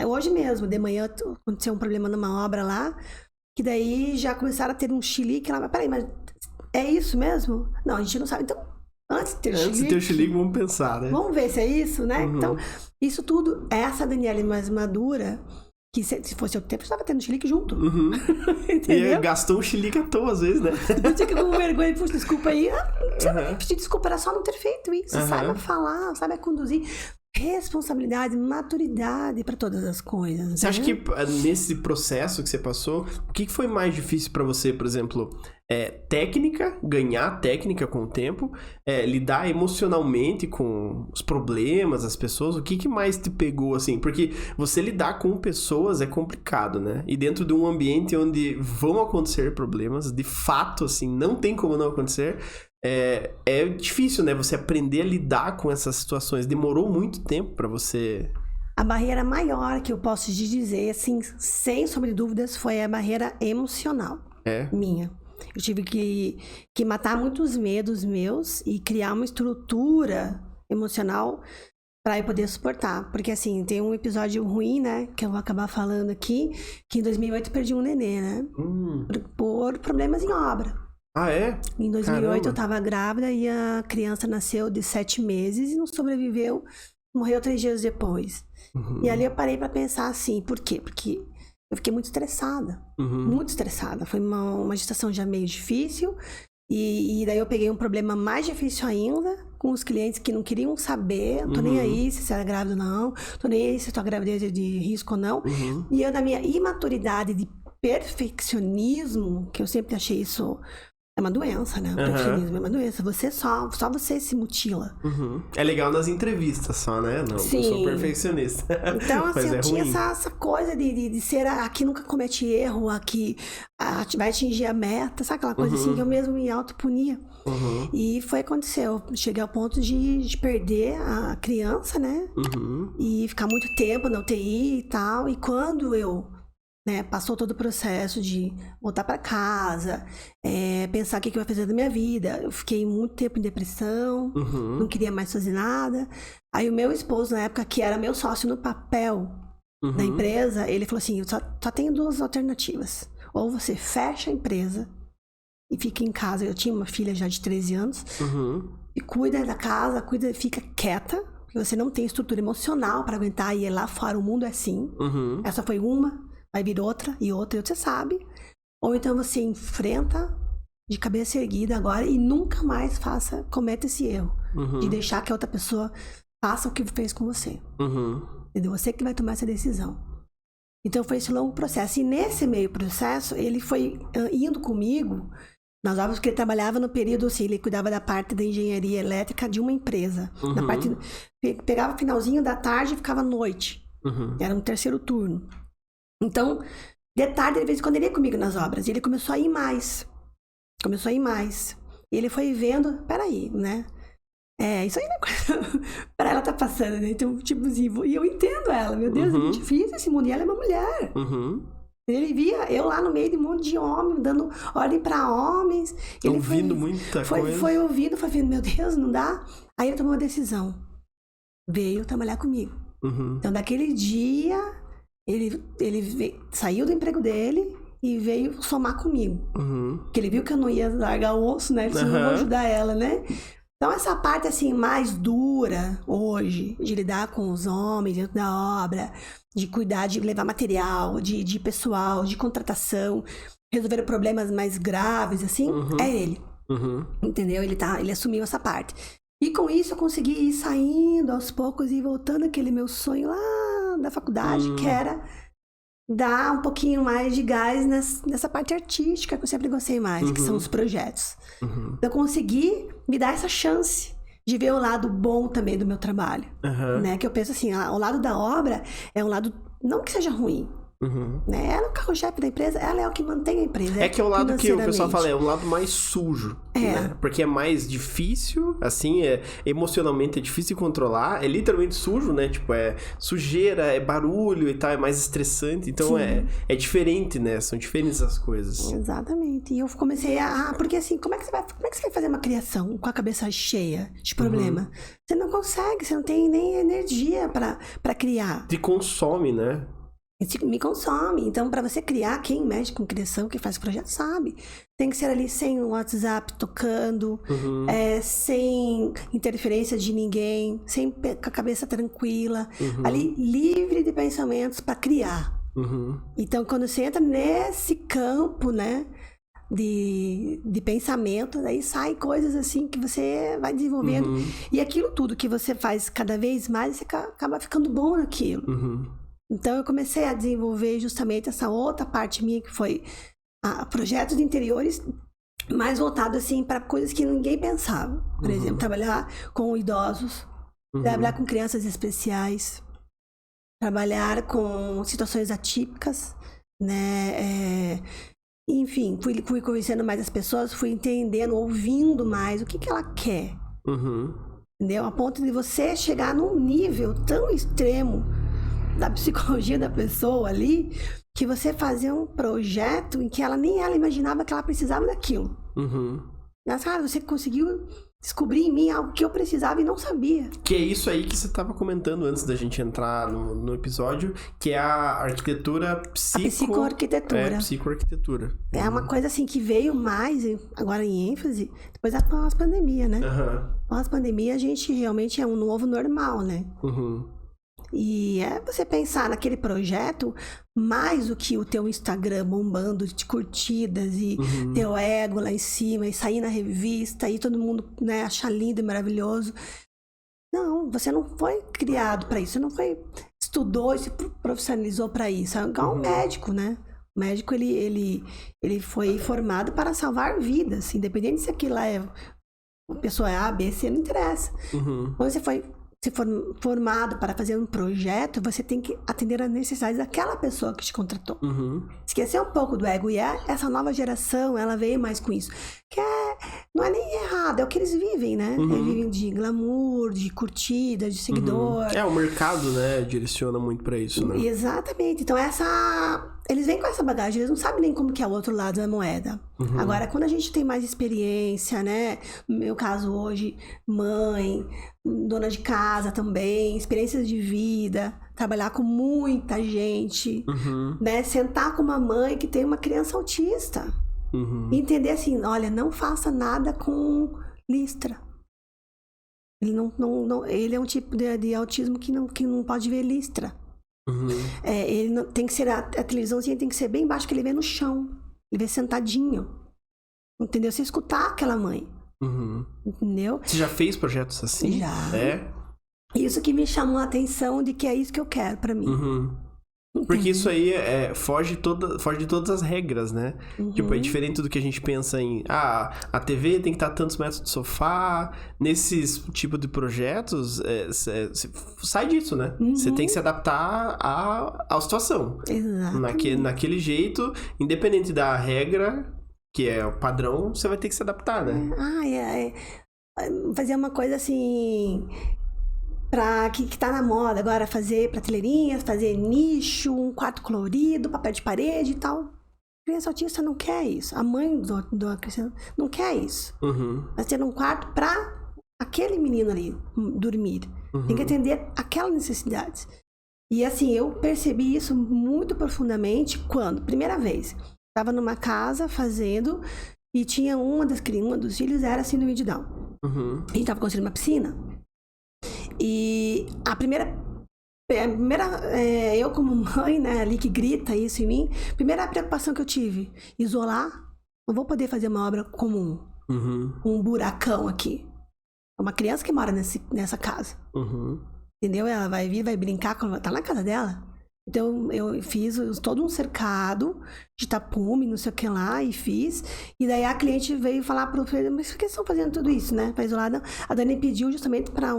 Hoje mesmo, de manhã, aconteceu um problema numa obra lá, que daí já começaram a ter um chilique lá. Mas peraí, mas é isso mesmo? Não, a gente não sabe. Então, antes de ter o chilique, vamos pensar, né? Vamos ver se é isso, né? Então, isso tudo, essa Daniele mais madura... Que se fosse outro tempo, você estava tendo chilique junto. Entendeu? E gastou um chilique à toa, às vezes, né? Eu tinha que com vergonha, puxa, desculpa aí. Pedir desculpa, era só não ter feito isso. Saiba falar, saiba conduzir. Responsabilidade, maturidade para todas as coisas. Você acha que nesse processo que você passou, o que foi mais difícil para você, por exemplo, técnica, ganhar técnica com o tempo, lidar emocionalmente com os problemas, as pessoas, o que mais te pegou, assim? Porque você lidar com pessoas é complicado, né? E dentro de um ambiente onde vão acontecer problemas, de fato, assim, não tem como não acontecer... É difícil, né? Você aprender a lidar com essas situações. Demorou muito tempo pra você... A barreira maior que eu posso te dizer, assim, sem sombra de dúvidas, foi a barreira emocional minha. Eu tive que matar muitos medos meus e criar uma estrutura emocional Pra eu poder suportar. Porque, assim, tem um episódio ruim, né? Que eu vou acabar falando aqui. Que em 2008 eu perdi um nenê, né? Por problemas em obra. Ah, é? Em 2008 eu tava grávida e a criança nasceu de 7 meses e não sobreviveu. Morreu 3 dias depois. E ali eu parei pra pensar assim, por quê? Porque eu fiquei muito estressada. Muito estressada. Foi uma gestação já meio difícil. E daí eu peguei um problema mais difícil ainda, com os clientes que não queriam saber, não tô nem aí se você era grávida ou não, tô nem aí se tua gravidez é de risco ou não. E eu, na minha imaturidade de perfeccionismo, que eu sempre achei isso... É uma doença, né? O perfeccionismo é uma doença. Só você se mutila. É legal nas entrevistas só, né? Não, Sim. eu sou perfeccionista. Então, assim, eu tinha ruim. essa coisa de ser aqui nunca comete erro, aqui vai atingir a meta, sabe aquela coisa assim que eu mesmo me autopunia. E foi o que aconteceu. Cheguei ao ponto de perder a criança, né? E ficar muito tempo na UTI e tal. E quando eu... né, passou todo o processo de voltar para casa, pensar o que eu ia fazer da minha vida. Eu fiquei muito tempo em depressão, não queria mais fazer nada. Aí o meu esposo, na época, que era meu sócio no papel da empresa, ele falou assim, só tenho 2 alternativas. Ou você fecha a empresa e fica em casa. Eu tinha uma filha já de 13 anos. E cuida da casa, fica quieta, porque você não tem estrutura emocional para aguentar e ir lá fora. O mundo é assim. Essa foi uma. Vai vir outra, e você sabe. Ou então você enfrenta de cabeça erguida agora e nunca mais cometa esse erro. De deixar que a outra pessoa faça o que fez com você. Entendeu? Você que vai tomar essa decisão. Então foi esse longo processo. E nesse meio processo, ele foi indo comigo nas obras, porque ele trabalhava no período, assim, ele cuidava da parte da engenharia elétrica de uma empresa. Na parte, pegava o finalzinho da tarde e ficava à noite. Era um terceiro turno. Então, de tarde, de vez em quando ele ia comigo nas obras. E ele começou a ir mais. E ele foi vendo, peraí, né? Isso aí não é coisa pra ela tá passando, né? Então, tipo assim, e eu entendo ela. Meu Deus, é muito difícil esse mundo. E ela é uma mulher. Ele via eu lá no meio de um monte de homens, dando ordem pra homens. Ele ouvindo muita coisa. Foi ouvindo, foi vendo, meu Deus, não dá? Aí ele tomou uma decisão. Veio trabalhar comigo. Então, daquele dia... Ele saiu do emprego dele e veio somar comigo. Porque ele viu que eu não ia largar o osso, né? Ele disse, não vou ajudar ela, né? Então, essa parte, assim, mais dura hoje, de lidar com os homens dentro da obra, de cuidar, de levar material, de pessoal, de contratação, resolver problemas mais graves, assim, é ele. Entendeu? Ele assumiu essa parte. E com isso, eu consegui ir saindo aos poucos e voltando àquele meu sonho lá da faculdade, que era dar um pouquinho mais de gás nessa parte artística que eu sempre gostei mais, que são os projetos. Eu consegui me dar essa chance de ver o lado bom também do meu trabalho, né? Que eu penso assim, o lado da obra é um lado, não que seja ruim, né? Ela é o carro-chefe da empresa, ela é o que mantém a empresa. É que é o lado que o pessoal fala, é o lado mais sujo, né? Porque é mais difícil, assim, emocionalmente é difícil de controlar, é literalmente sujo, né? Tipo, é sujeira, é barulho e tal, é mais estressante, então é diferente, né? São diferentes as coisas. Exatamente. E eu comecei porque assim, como é que você vai fazer uma criação com a cabeça cheia de problema? Você não consegue, você não tem nem energia pra criar. Te consome, né? Me consome. Então, para você criar, quem mexe com criação, quem faz projeto, sabe. Tem que ser ali sem o WhatsApp tocando, sem interferência de ninguém, com a cabeça tranquila, ali livre de pensamentos para criar. Então, quando você entra nesse campo, né, de pensamento, aí saem coisas assim que você vai desenvolvendo. E aquilo tudo que você faz cada vez mais, você acaba ficando bom naquilo. Então, eu comecei a desenvolver justamente essa outra parte minha, que foi projetos de interiores, mais voltado assim para coisas que ninguém pensava. Por exemplo, trabalhar com idosos, trabalhar com crianças especiais, trabalhar com situações atípicas, né? Enfim, fui conhecendo mais as pessoas, fui entendendo, ouvindo mais o que ela quer. Entendeu? A ponto de você chegar num nível tão extremo da psicologia da pessoa ali, que você fazia um projeto em que nem ela imaginava que ela precisava daquilo. Mas, cara, você conseguiu descobrir em mim algo que eu precisava e não sabia. Que é isso aí que você estava comentando antes da gente entrar no episódio, que é a arquitetura A psicoarquitetura. Psicoarquitetura. É uma coisa assim que veio mais, agora em ênfase, depois da pós-pandemia, né? Pós-pandemia, a gente realmente é um novo normal, né? E é você pensar naquele projeto mais do que o teu Instagram bombando de curtidas e teu ego lá em cima e sair na revista e todo mundo, né, achar lindo e maravilhoso. Não, você não foi criado para isso, você não foi estudou e se profissionalizou para isso. É igual um médico, né? O médico ele foi formado para salvar vidas, independente se aquilo lá é a pessoa é A, B, C, não interessa. Quando você foi formado para fazer um projeto, você tem que atender às necessidades daquela pessoa que te contratou. Esquecer um pouco do ego. E essa nova geração, ela veio mais com isso. Que não é nem errado, é o que eles vivem, né? Eles vivem de glamour, de curtida, de seguidor. O mercado, né, direciona muito para isso, né? Exatamente. Então, eles vêm com essa bagagem, eles não sabem nem como que é o outro lado da moeda. Agora, quando a gente tem mais experiência, né? No meu caso hoje, mãe, dona de casa também, experiências de vida, trabalhar com muita gente, né? Sentar com uma mãe que tem uma criança autista. Entender assim, olha, não faça nada com listra. Ele ele é um tipo de autismo que não pode ver listra. Ele não, tem que ser a televisãozinha tem que ser bem baixo, que ele vê no chão, ele vê sentadinho, entendeu? Você escutar aquela mãe, entendeu? Você já fez projetos assim? Já. Isso que me chamou a atenção de que é isso que eu quero pra mim. Porque isso aí foge de todas as regras, né? Tipo, é diferente do que a gente pensa em... a TV tem que estar a tantos metros do sofá. Nesses tipo de projetos, sai disso, né? Você tem que se adaptar à situação. Exato. Naquele jeito, independente da regra, que é o padrão, você vai ter que se adaptar, né? Fazer uma coisa assim... que tá na moda agora, fazer prateleirinhas, fazer nicho, um quarto colorido, papel de parede e tal. A criança autista não quer isso. A mãe do criança não quer isso. Vai ter um quarto pra aquele menino ali dormir. Tem que atender aquelas necessidades. E assim, eu percebi isso muito profundamente quando, primeira vez, estava numa casa fazendo e tinha um dos filhos era síndrome de Down. A gente tava construindo uma piscina. E a primeira eu como mãe, né, ali que grita isso em mim, primeira preocupação que eu tive, isolar, não vou poder fazer uma obra comum, um buracão aqui. É uma criança que mora nessa casa, entendeu? Ela vai vir, vai brincar, tá na casa dela. Então eu fiz todo um cercado de tapume, não sei o que lá, e fiz. E daí a cliente veio falar pro filho, mas por que vocês estão fazendo tudo isso, né? Pra isolar. Não. A Dani pediu justamente pra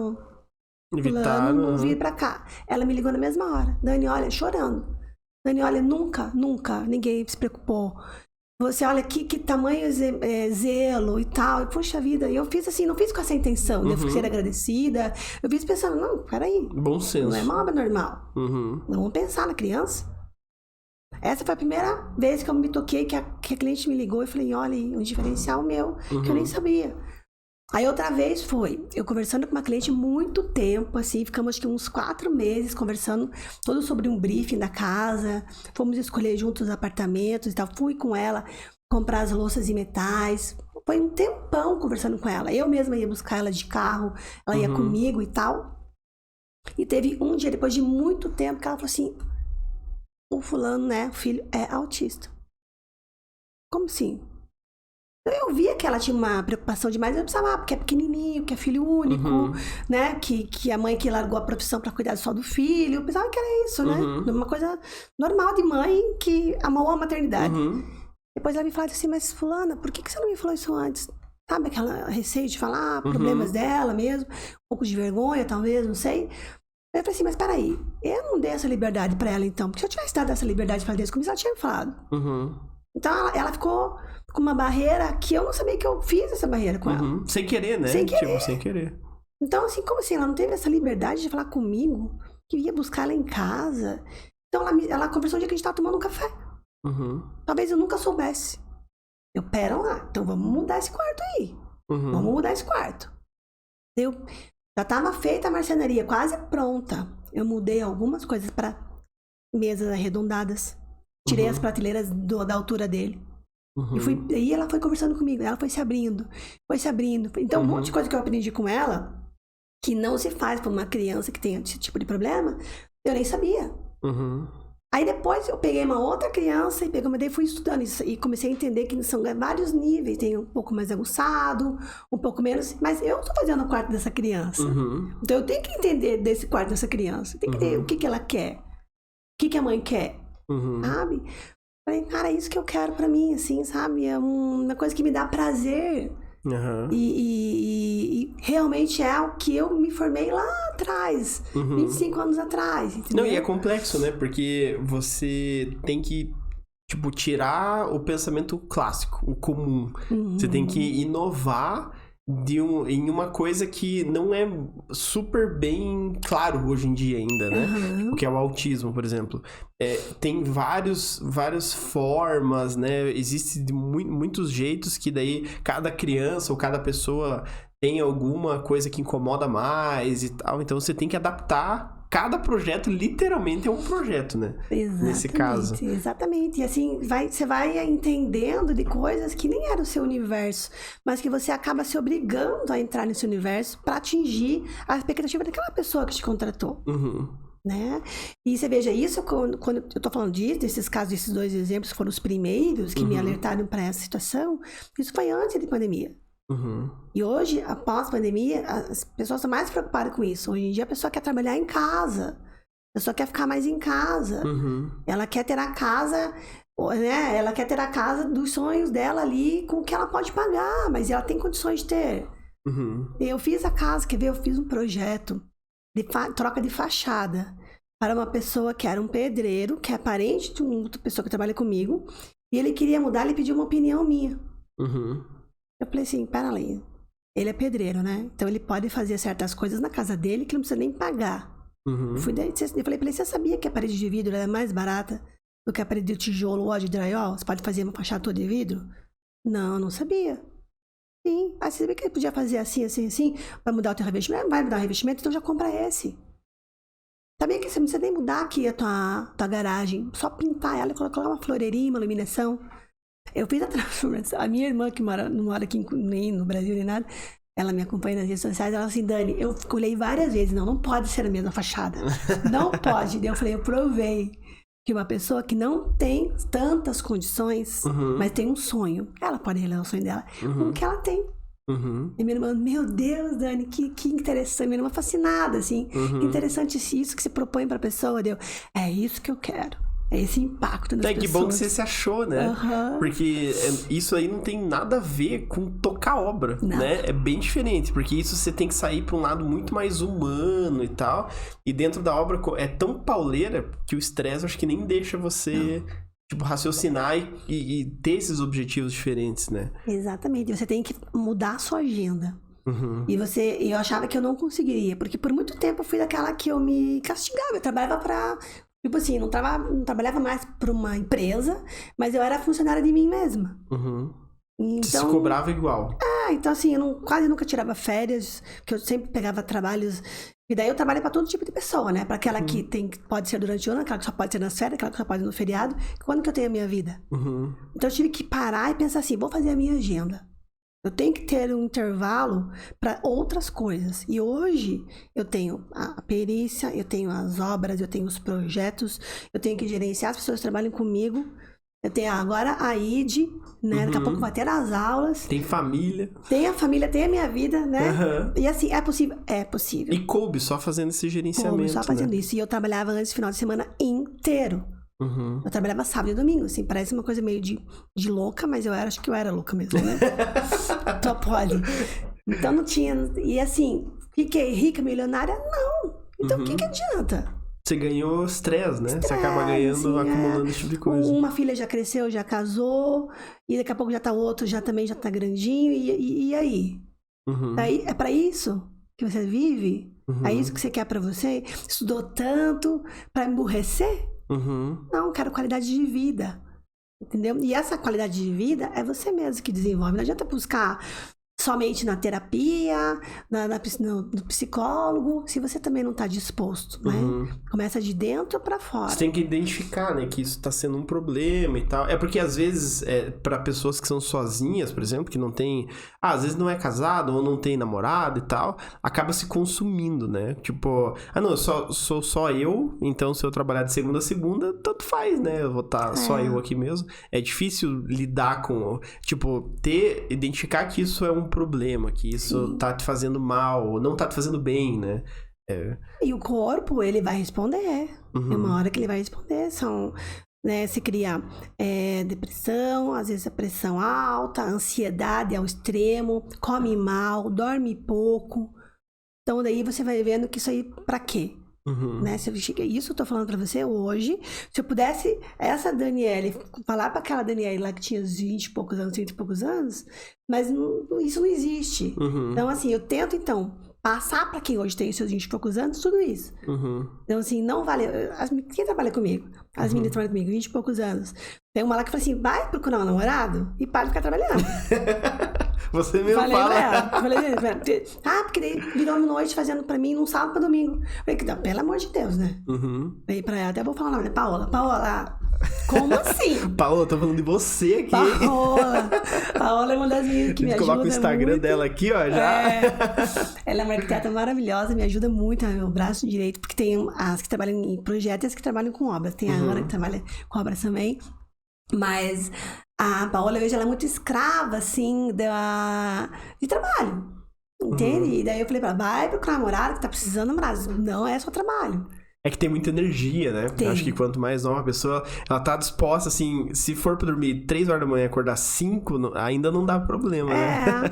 evitar, não vir pra cá. Ela me ligou na mesma hora. Dani, olha, chorando. Dani, olha, nunca ninguém se preocupou. Você olha que tamanho zelo e tal. E, poxa vida, eu fiz assim, não fiz com essa intenção de ser agradecida. Eu fiz pensando, não, peraí. Bom senso. Não é uma obra normal. Vamos pensar na criança. Essa foi a primeira vez que eu me toquei, que a cliente me ligou e falei, olha, um diferencial meu, que eu nem sabia. Aí outra vez foi, eu conversando com uma cliente muito tempo, assim, ficamos acho que uns 4 meses conversando, todo sobre um briefing da casa, fomos escolher juntos os apartamentos e tal, fui com ela comprar as louças e metais, foi um tempão conversando com ela, eu mesma ia buscar ela de carro, ela ia comigo e tal, e teve um dia, depois de muito tempo, que ela falou assim, o fulano, né, o filho é autista. Como assim? Eu via que ela tinha uma preocupação demais, eu pensava, porque é pequenininho, que é filho único, né? Que a mãe que largou a profissão pra cuidar só do filho. Eu pensava que era isso, né? Uma coisa normal de mãe que amou a maternidade. Depois ela me falou assim, mas fulana, por que você não me falou isso antes? Sabe aquela receio de falar, problemas dela mesmo, um pouco de vergonha talvez, não sei. Eu falei assim, mas peraí, eu não dei essa liberdade pra ela então, porque se eu tivesse dado essa liberdade pra ela desde o começo, ela tinha me falado. Então ela ficou com uma barreira que eu não sabia que eu fiz essa barreira com ela. Sem querer, né? Sem querer. Tipo, sem querer. Então, assim, como assim? Ela não teve essa liberdade de falar comigo, que ia buscar ela em casa. Então, ela conversou um dia que a gente tava tomando um café. Talvez eu nunca soubesse. Pera lá, então vamos mudar esse quarto aí. Vamos mudar esse quarto. Eu já estava feita a marcenaria, quase pronta. Eu mudei algumas coisas para mesas arredondadas. Tirei as prateleiras da altura dele. E aí ela foi conversando comigo, ela foi se abrindo. Então, um monte de coisa que eu aprendi com ela, que não se faz para uma criança que tem esse tipo de problema, eu nem sabia. Aí depois eu peguei uma outra criança e fui estudando isso e comecei a entender que são vários níveis, tem um pouco mais aguçado, um pouco menos, mas eu estou fazendo o quarto dessa criança. Então eu tenho que entender desse quarto dessa criança, tem que entender o que ela quer, o que a mãe quer, sabe? Falei, cara, é isso que eu quero pra mim, assim, sabe? É uma coisa que me dá prazer. E realmente é o que eu me formei lá atrás, 25 anos atrás, entendeu? Não, e é complexo, né? Porque você tem que, tipo, tirar o pensamento clássico, o comum. Você tem que inovar em uma coisa que não é super bem claro hoje em dia ainda, né? O que é o autismo, por exemplo. Tem várias formas, né? Existem muitos jeitos que daí cada criança ou cada pessoa tem alguma coisa que incomoda mais e tal. Então você tem que adaptar. Cada projeto literalmente é um projeto, né? Exatamente, nesse caso. Exatamente. E assim, você vai entendendo de coisas que nem era o seu universo, mas que você acaba se obrigando a entrar nesse universo para atingir a expectativa daquela pessoa que te contratou. Né? E você veja isso, quando eu tô falando desses casos, esses dois exemplos que foram os primeiros que me alertaram para essa situação, isso foi antes da pandemia. E hoje, após a pandemia, as pessoas estão mais preocupadas com isso. Hoje em dia a pessoa quer trabalhar em casa, a pessoa quer ficar mais em casa, ela quer ter a casa, né? Ela quer ter a casa dos sonhos dela ali com o que ela pode pagar, mas ela tem condições de ter. Eu fiz a casa, quer ver? Eu fiz um projeto de troca de fachada para uma pessoa que era um pedreiro, que é parente de uma outra pessoa que trabalha comigo, e ele queria mudar, ele pediu uma opinião minha. Eu falei assim, peraí, ele é pedreiro, né? Então ele pode fazer certas coisas na casa dele que não precisa nem pagar. Eu falei pra ele, você sabia que a parede de vidro é mais barata do que a parede de tijolo ou de drywall? Você pode fazer uma fachada toda de vidro? Não sabia. Sim. Aí você sabia que ele podia fazer assim, vai mudar o teu revestimento? Vai mudar o revestimento, então já compra esse. Sabia que você não precisa nem mudar aqui a tua garagem, só pintar ela e colocar uma floreirinha, uma iluminação. Eu fiz a transformação. A minha irmã, que não mora aqui nem no Brasil nem nada, ela me acompanha nas redes sociais, ela assim, Dani, eu olhei várias vezes, não pode ser a mesma fachada. Não pode. Daí eu falei, eu provei que uma pessoa que não tem tantas condições, mas tem um sonho, ela pode realizar o sonho dela com o que ela tem. E minha irmã, meu Deus, Dani, que interessante. Minha irmã fascinada, assim. Que interessante isso que você propõe pra pessoa. É isso que eu quero. É esse impacto nas pessoas. Que bom que você se achou, né? Porque isso aí não tem nada a ver com tocar obra, né? É bem diferente, porque isso você tem que sair para um lado muito mais humano e tal. E dentro da obra é tão pauleira que o estresse acho que nem deixa você... Tipo, raciocinar e ter esses objetivos diferentes, né? Exatamente. Você tem que mudar a sua agenda. E eu achava que eu não conseguiria, porque por muito tempo eu fui daquela que eu me castigava. Eu trabalhava pra... Tipo assim, não trabalhava mais pra uma empresa, mas eu era funcionária de mim mesma. Então, você se cobrava igual. Então assim, eu quase nunca tirava férias, porque eu sempre pegava trabalhos... E daí eu trabalhei para todo tipo de pessoa, né? Para aquela que pode ser durante o ano, aquela que só pode ser nas férias, aquela que só pode ser no feriado. Quando que eu tenho a minha vida? Então eu tive que parar e pensar assim, vou fazer a minha agenda. Eu tenho que ter um intervalo para outras coisas. E hoje eu tenho a perícia, eu tenho as obras, eu tenho os projetos, eu tenho que gerenciar as pessoas que trabalham comigo. Eu tenho agora a ID, né? Daqui a pouco vai ter as aulas. Tem família. Tem a família, tem a minha vida, né? E assim, é possível? É possível. E coube só fazendo esse gerenciamento, coube só fazendo isso. E eu trabalhava antes, final de semana inteiro. Eu trabalhava sábado e domingo, assim. Parece uma coisa meio de louca, mas acho que eu era louca mesmo, né? Só pode. Então não tinha... E assim, fiquei rica, milionária? Não. Então o que adianta? Você ganhou estresse, né? Você acaba ganhando, acumulando esse tipo de coisa. Uma filha já cresceu, já casou, e daqui a pouco já tá outro, também já tá grandinho, e aí? Aí? É pra isso que você vive? É isso que você quer pra você? Estudou tanto pra emburrecer? Não, quero qualidade de vida. Entendeu? E essa qualidade de vida é você mesmo que desenvolve. Não adianta buscar somente na terapia, no psicólogo, se você também não tá disposto, né? Começa de dentro pra fora. Você tem que identificar, né, que isso tá sendo um problema e tal. É porque, às vezes, pra pessoas que são sozinhas, por exemplo, que não tem... às vezes não é casado ou não tem namorado e tal, acaba se consumindo, né? Tipo, não, sou só eu, então se eu trabalhar de segunda a segunda, tanto faz, né? Eu vou estar só eu aqui mesmo. É difícil lidar com... tipo, identificar que isso é um problema, que isso tá te fazendo mal, ou não tá te fazendo bem, né? E o corpo, ele vai responder. É uma hora que ele vai responder. Né, se cria depressão, às vezes a pressão alta, ansiedade ao extremo, come mal, dorme pouco. Então, daí você vai vendo que isso aí, pra quê? Né? Isso eu tô falando pra você hoje. Se eu pudesse, essa Daniele, falar pra aquela Daniele lá que tinha 20 e poucos anos, 30 e poucos anos, mas isso não existe. Então, assim, eu tento, passar pra quem hoje tem os seus 20 e poucos anos, tudo isso. Então, assim, não vale... Quem trabalha comigo? As meninas trabalham comigo, 20 e poucos anos. Tem uma lá que fala assim, vai procurar um namorado e para de ficar trabalhando. Você mesmo fala. Porque daí virou noite fazendo pra mim num sábado pra domingo. Falei, pelo amor de Deus, né? Falei pra ela, até vou falar o nome, né? Paola, como assim? Paola, tô falando de você aqui. Paola é uma das meninas que me ajuda. Coloca o Instagram muito. Dela aqui, ó, já. Ela é uma arquiteta maravilhosa, me ajuda muito, é meu braço direito, porque tem as que trabalham em projetos e as que trabalham com obras. Tem a Ana que trabalha com obras também. Mas a Paola, eu vejo ela muito escrava, assim, de trabalho. Entende? E daí eu falei pra ela, vai procurar namorado que tá precisando de namorado. Não é só trabalho. É que tem muita energia, né? Eu acho que quanto mais nova a pessoa, ela tá disposta, assim, se for pra dormir 3 horas da manhã e acordar 5, ainda não dá problema, né?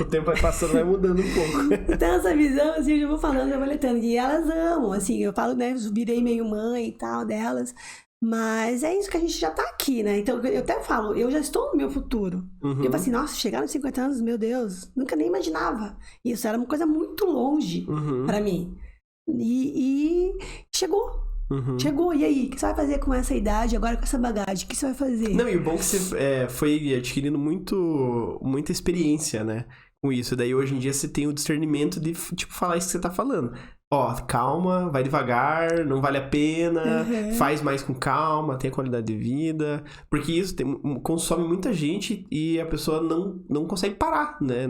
O tempo vai passando, vai mudando um pouco. Então, essa visão, assim, eu já vou falando, já vou letando. E elas amam, assim, eu falo, né, virei meio mãe e tal delas. Mas é isso que a gente já tá aqui, né? Então, eu até falo, eu já estou no meu futuro. Eu falo assim, nossa, chegar nos 50 anos, meu Deus, nunca nem imaginava. Isso era uma coisa muito longe pra mim. E chegou. Chegou, e aí? O que você vai fazer com essa idade, agora com essa bagagem? O que você vai fazer? Não, e o bom é que você foi adquirindo muita experiência, né? Com isso. Daí, hoje em dia, você tem o discernimento de, tipo, falar isso que você tá falando. Ó, calma, vai devagar, não vale a pena, faz mais com calma, tem a qualidade de vida. Porque isso consome muita gente e a pessoa não consegue parar, né?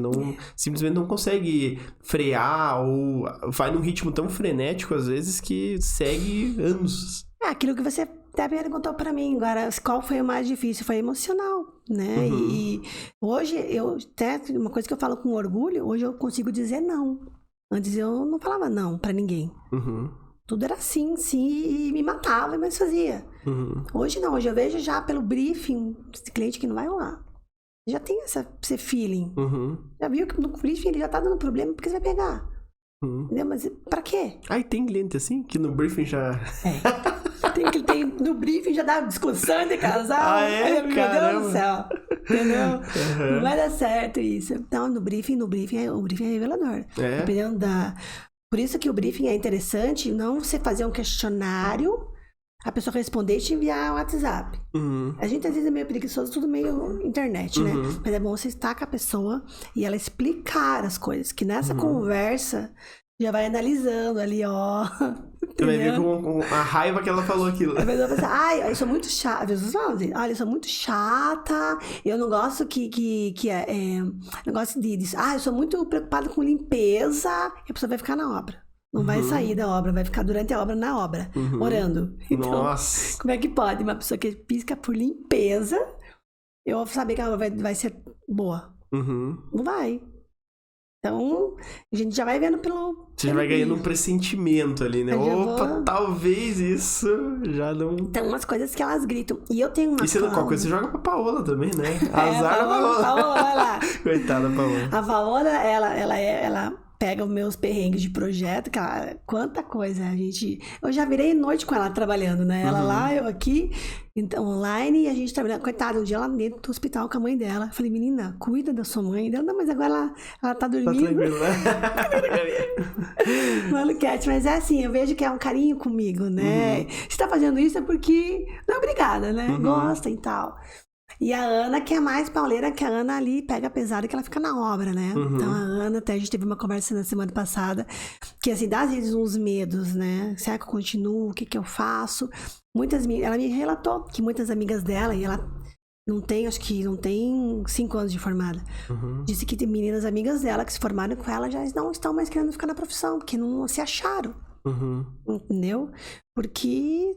Simplesmente não consegue frear ou vai num ritmo tão frenético, às vezes, que segue anos. Aquilo que você até perguntou pra mim agora, qual foi o mais difícil? Foi emocional, né? E hoje, uma coisa que eu falo com orgulho, hoje eu consigo dizer não. Antes eu não falava não pra ninguém. Tudo era sim, e me matava, mas fazia. Hoje não, hoje eu vejo já pelo briefing, esse cliente que não vai rolar. Já tem esse feeling. Já viu que no briefing ele já tá dando problema porque você vai pegar. Entendeu? Mas pra quê? E tem cliente assim, que no briefing já... Tem no briefing já dá discussão de casal. Meu Deus do céu. Entendeu? Não vai dar certo isso. Então, o briefing é revelador. Dependendo Por isso que o briefing é interessante, não você fazer um questionário, a pessoa responder e te enviar um WhatsApp. A gente às vezes é meio preguiçoso, tudo meio internet, né? Mas é bom você estar com a pessoa e ela explicar as coisas, que nessa conversa já vai analisando ali, ó. Você vai ver com a raiva que ela falou aquilo. A pessoa pensa, eu sou muito chata. As pessoas falam assim, olha, eu sou muito chata, eu não gosto negócio disso. Eu sou muito preocupada com limpeza. E a pessoa vai ficar na obra. Não vai sair da obra, vai ficar durante a obra na obra, orando. Então, nossa. Como é que pode? Uma pessoa que pisca por limpeza, eu vou saber que ela vai ser boa. Não vai. Então, a gente já vai vendo Você já vai ganhando um pressentimento ali, né? Talvez isso já não... Então, umas coisas que elas gritam. E eu tenho uma... E qualquer coisa você joga pra Paola também, né? Azar a Paola. Paola, vai lá. Coitada da Paola. A Paola, ela pega os meus perrengues de projeto, cara, quanta coisa a gente... Eu já virei noite com ela trabalhando, né? Ela lá, eu aqui, então, online, e a gente trabalhando. Coitada, um dia lá dentro do hospital com a mãe dela. Eu falei, menina, cuida da sua mãe. Ela, não, mas agora ela tá dormindo. Tá tranquilo, né? Mano, Cat, mas é assim, eu vejo que é um carinho comigo, né? Você tá fazendo isso é porque... Não, obrigada, né? Gosta e tal. E a Ana, que é mais pauleira, que a Ana ali pega pesado, que ela fica na obra, né? Então a Ana, até a gente teve uma conversa na semana passada, que assim, dá às vezes uns medos, né? Será que eu continuo? O que que eu faço? Ela me relatou que muitas amigas dela, e ela não tem 5 anos de formada, disse que tem meninas amigas dela que se formaram com ela, já não estão mais querendo ficar na profissão, porque não se acharam. Entendeu? Porque...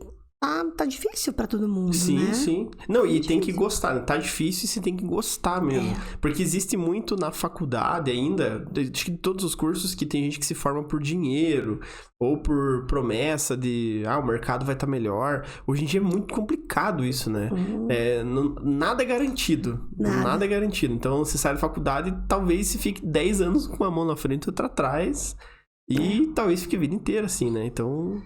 tá difícil pra todo mundo, né? Sim. Não, e tem que gostar. Tá difícil e você tem que gostar mesmo. Porque existe muito na faculdade ainda, acho que de todos os cursos, que tem gente que se forma por dinheiro ou por promessa de, o mercado vai estar melhor. Hoje em dia é muito complicado isso, né? Nada é garantido. Nada é garantido. Então, você sai da faculdade e talvez você fique 10 anos com uma mão na frente e outra atrás. E talvez fique a vida inteira assim, né? Então...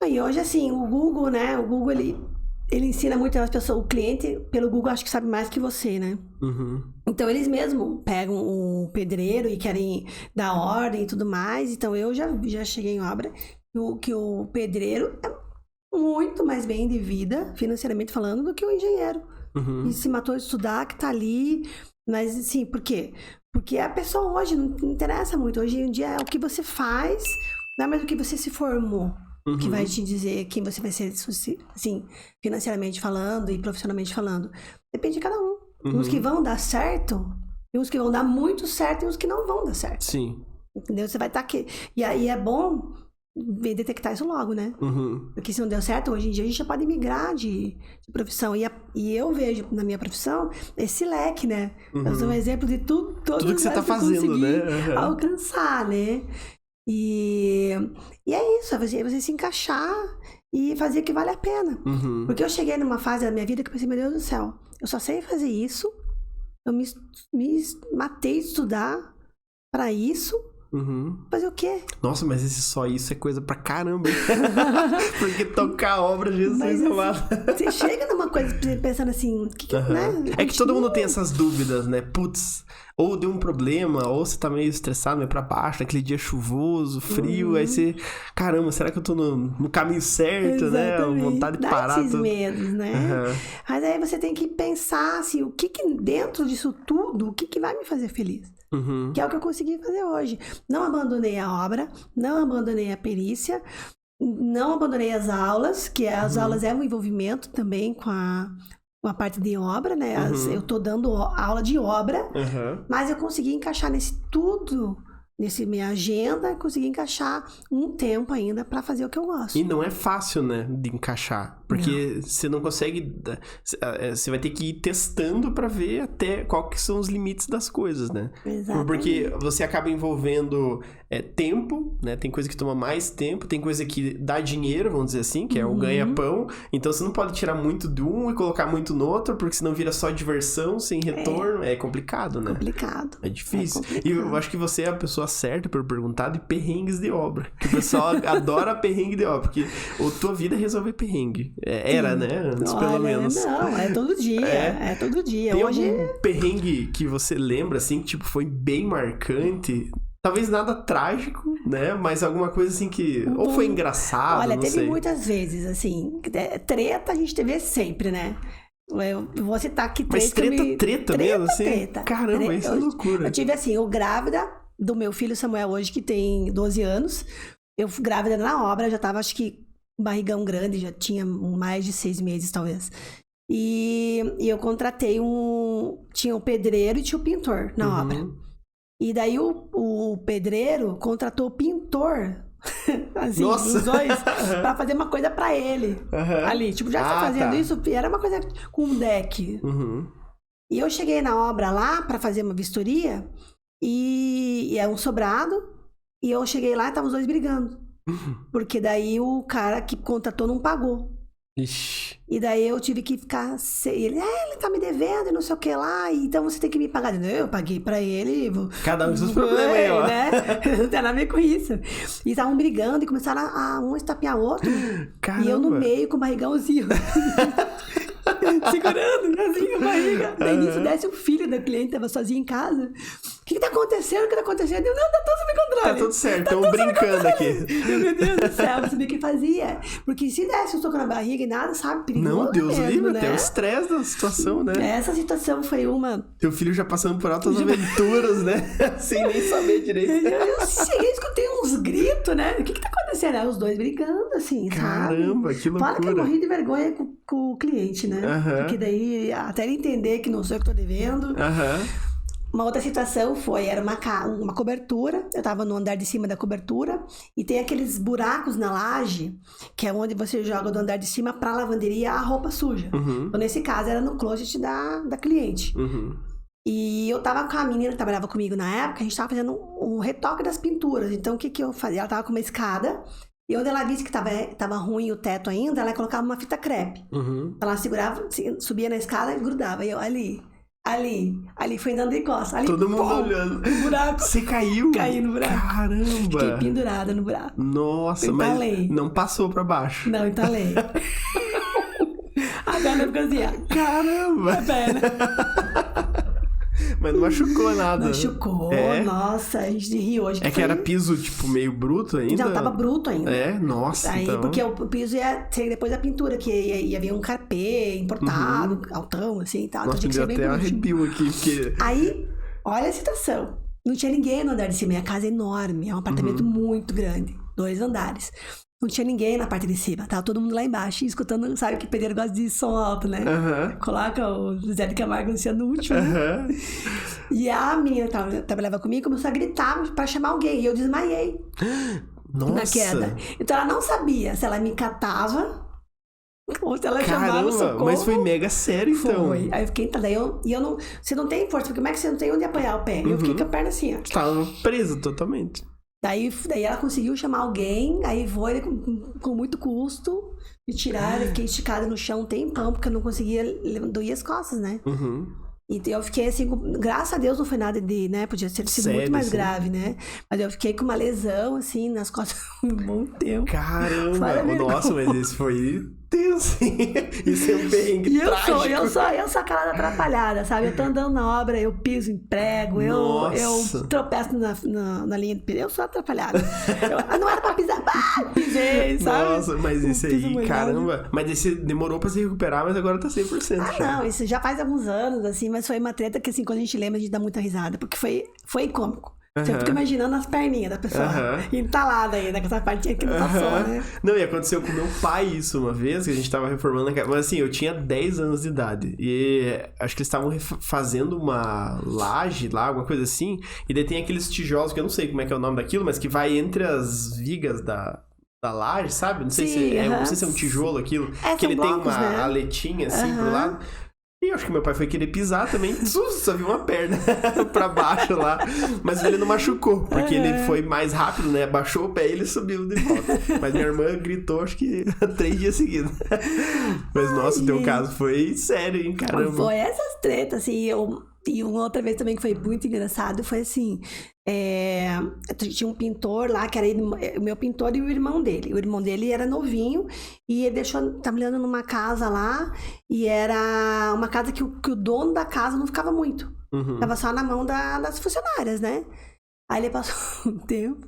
E hoje, assim, o Google, né? O Google, ele ensina muito as pessoas. O cliente, pelo Google, acho que sabe mais que você, né? Então, eles mesmos pegam o pedreiro e querem dar ordem e tudo mais. Então, eu já cheguei em obra que o pedreiro é muito mais bem de vida, financeiramente falando, do que o engenheiro. E se matou de estudar, que tá ali. Mas, assim, por quê? Porque a pessoa hoje não interessa muito. Hoje em dia é o que você faz, não é mais o que você se formou. Que vai te dizer quem você vai ser, assim, financeiramente falando e profissionalmente falando. Depende de cada um. Uns que vão dar certo, e uns que vão dar muito certo, e uns que não vão dar certo. Sim. Entendeu? Você vai estar aqui. E aí é bom detectar isso logo, né? Porque se não deu certo, hoje em dia a gente já pode migrar de profissão. E eu vejo na minha profissão esse leque, né? Eu sou um exemplo de tudo que você tá fazendo, né? Alcançar, né? E é isso, é você se encaixar e fazer o que vale a pena. Porque eu cheguei numa fase da minha vida que eu pensei, meu Deus do céu, eu só sei fazer isso, eu me matei de estudar pra isso, fazer o quê? Nossa, mas isso é coisa pra caramba. Porque tocar obra, Jesus amado. Você chega numa coisa pensando assim, né? É que todo mundo tem essas dúvidas, né? Putz, ou deu um problema, ou você tá meio estressado, meio pra baixo, naquele dia chuvoso, frio, aí você... Caramba, será que eu tô no caminho certo, exatamente, né? Vontade de parar. Esses medos, né? Mas aí você tem que pensar assim, o que dentro disso tudo, o que vai me fazer feliz? Que é o que eu consegui fazer hoje. Não abandonei a obra, não abandonei a perícia, não abandonei as aulas, que as aulas é um envolvimento também com a parte de obra, né? Eu tô dando aula de obra, mas eu consegui encaixar nessa minha agenda, consegui encaixar um tempo ainda pra fazer o que eu gosto. E não é fácil, né, de encaixar. Porque você não consegue... Você vai ter que ir testando pra ver até qual que são os limites das coisas, né? Exatamente. Porque você acaba envolvendo tempo, né? Tem coisa que toma mais tempo, tem coisa que dá dinheiro, vamos dizer assim, que é o ganha-pão. Então você não pode tirar muito de um e colocar muito no outro, porque senão vira só diversão, sem retorno. É complicado, né? Complicado. É difícil. E eu acho que você é a pessoa certa por perguntar de perrengues de obra. Que o pessoal adora perrengue de obra, porque a tua vida é resolver perrengue. Era, né? Antes, pelo menos. Não, é todo dia. É todo dia. Tem hoje... algum perrengue que você lembra, assim, que tipo, foi bem marcante? Talvez nada trágico, né? Mas alguma coisa assim que... Ou foi engraçado, Olha, não teve sei. muitas vezes, assim... Treta a gente teve sempre, né? Eu vou citar aqui Mas treta mesmo, assim? Treta. Caramba, isso é loucura. Eu tive, assim, eu grávida do meu filho Samuel hoje, que tem 12 anos. Eu grávida na obra, já tava, acho que, barrigão grande, já tinha mais de 6 meses, talvez. E eu contratei tinha o pedreiro e tinha o pintor na obra. E daí o pedreiro contratou o pintor, assim, os dois, pra fazer uma coisa pra ele. Ali, tipo, já tá fazendo isso, era uma coisa com um deck. E eu cheguei na obra lá pra fazer uma vistoria, e é um sobrado, e eu cheguei lá e estavam os dois brigando. Porque daí o cara que contratou não pagou. Ixi. E daí eu tive que ficar... Ele tá me devendo e não sei o que lá, então você tem que me pagar. Eu paguei pra ele. Cada um dos seus problemas aí, ó. Né? Não tem nada a ver com isso. E estavam brigando e começaram a um estapear o outro. Caramba. E eu no meio com o barrigãozinho. Segurando, assim, a barriga. Daí nisso desce o filho da cliente, tava sozinha em casa. O que tá acontecendo? O que tá acontecendo? Eu, não, tá tudo sob controle. Tá tudo certo, estamos brincando aqui. Meu Deus do céu, não sabia o que fazia. Porque se desse um soco na barriga e nada, sabe, perigoso. Não, Deus mesmo, livre, né? até o estresse da situação, né? Essa situação foi uma... Teu filho já passando por altas aventuras, né? Sem nem saber direito. Eu cheguei, escutei uns gritos, né? O que tá acontecendo? Aí os dois brigando, assim, Caramba, sabe? que loucura. Fala que eu morri de vergonha com o cliente, né? Porque daí, até ele entender que não sou eu que tô devendo... Uma outra situação era uma cobertura. Eu tava no andar de cima da cobertura e tem aqueles buracos na laje, que é onde você joga do andar de cima pra lavanderia a roupa suja. Então, nesse caso, era no closet da cliente. E eu tava com a menina que trabalhava comigo na época, a gente tava fazendo um retoque das pinturas. Então, o que eu fazia? Ela tava com uma escada e onde ela visse que tava ruim o teto ainda, ela colocava uma fita crepe. Ela segurava, subia na escada e grudava. E eu, Ali, foi andando de costas. Ali, todo mundo olhando. No buraco. Você caiu? Caí no buraco. Caramba. Fiquei pendurada no buraco. Nossa, mas não passou pra baixo. Não, entalei. A perna ficou assim, ó. Caramba. A perna. Mas não machucou nada. Machucou, nossa, a gente riu hoje. Que era piso, tipo, meio bruto ainda? Não, tava bruto ainda. Nossa, aí, então... Porque o piso ia ser depois da pintura, que ia vir um carpê importado, altão, assim e tal. Nossa, então tinha que ser bem arrepio aqui, porque... Aí, olha a situação. Não tinha ninguém no andar de cima, minha casa é enorme, é um apartamento muito grande, 2 andares. Não tinha ninguém na parte de cima, tava todo mundo lá embaixo, escutando, sabe que o pedreiro gosta de som alto, né? Coloca o Zé de Camargo no último. E a menina que trabalhava comigo começou a gritar pra chamar alguém, e eu desmaiei. Nossa. Na queda. Então ela não sabia se ela me catava ou se ela chamava socorro. Mas foi mega sério, então. Foi. Aí eu fiquei, você não tem força, porque como é que você não tem onde apoiar o pé? Eu fiquei com a perna assim, ó. Tava presa totalmente. Daí ela conseguiu chamar alguém, aí foi com muito custo me tirar, eu fiquei esticada no chão um tempão, porque eu não conseguia, doía as costas, né? E eu fiquei assim, graças a Deus não foi nada de, né? Podia ter sido muito mais grave, né? Mas eu fiquei com uma lesão, assim, nas costas um bom tempo. Caramba! Nossa, mas esse foi tenso, hein? Isso é um perrengue trágico. Eu sou aquela atrapalhada, sabe? Eu tô andando na obra, eu piso em prego, eu tropeço na linha de pneu, eu sou atrapalhada. Não era pra pisar, pisei, sabe? Nossa, mas esse aí, caramba. Mas esse demorou pra se recuperar, mas agora tá 100%. Não, isso já faz alguns anos, assim, mas foi uma treta que, assim, quando a gente lembra, a gente dá muita risada, porque foi cômico. Você fica imaginando as perninhas da pessoa entalada ainda, com essa partinha que não passou, né? Não, e aconteceu com meu pai isso uma vez, que a gente tava reformando a casa. Mas assim, eu tinha 10 anos de idade. E acho que eles estavam fazendo uma laje lá, alguma coisa assim. E daí tem aqueles tijolos, que eu não sei como é que é o nome daquilo, mas que vai entre as vigas da laje, sabe? Não sei, não sei se é um tijolo aquilo. Que ele blocos, tem uma né? aletinha assim pro lado. E eu acho que meu pai foi querer pisar também, só viu uma perna pra baixo lá. Mas ele não machucou, porque ele foi mais rápido, né? Baixou o pé e ele subiu de volta. Mas minha irmã gritou, acho que 3 dias seguidos. Mas, nossa, o teu caso foi sério, hein? Caramba. Foi essas tretas, assim, E uma outra vez também que foi muito engraçado foi assim, tinha um pintor lá, que era o meu pintor e o irmão dele. O irmão dele era novinho e ele tava trabalhando numa casa lá, e era uma casa que o dono da casa não ficava muito. Tava só na mão das funcionárias, né? Aí ele passou um tempo,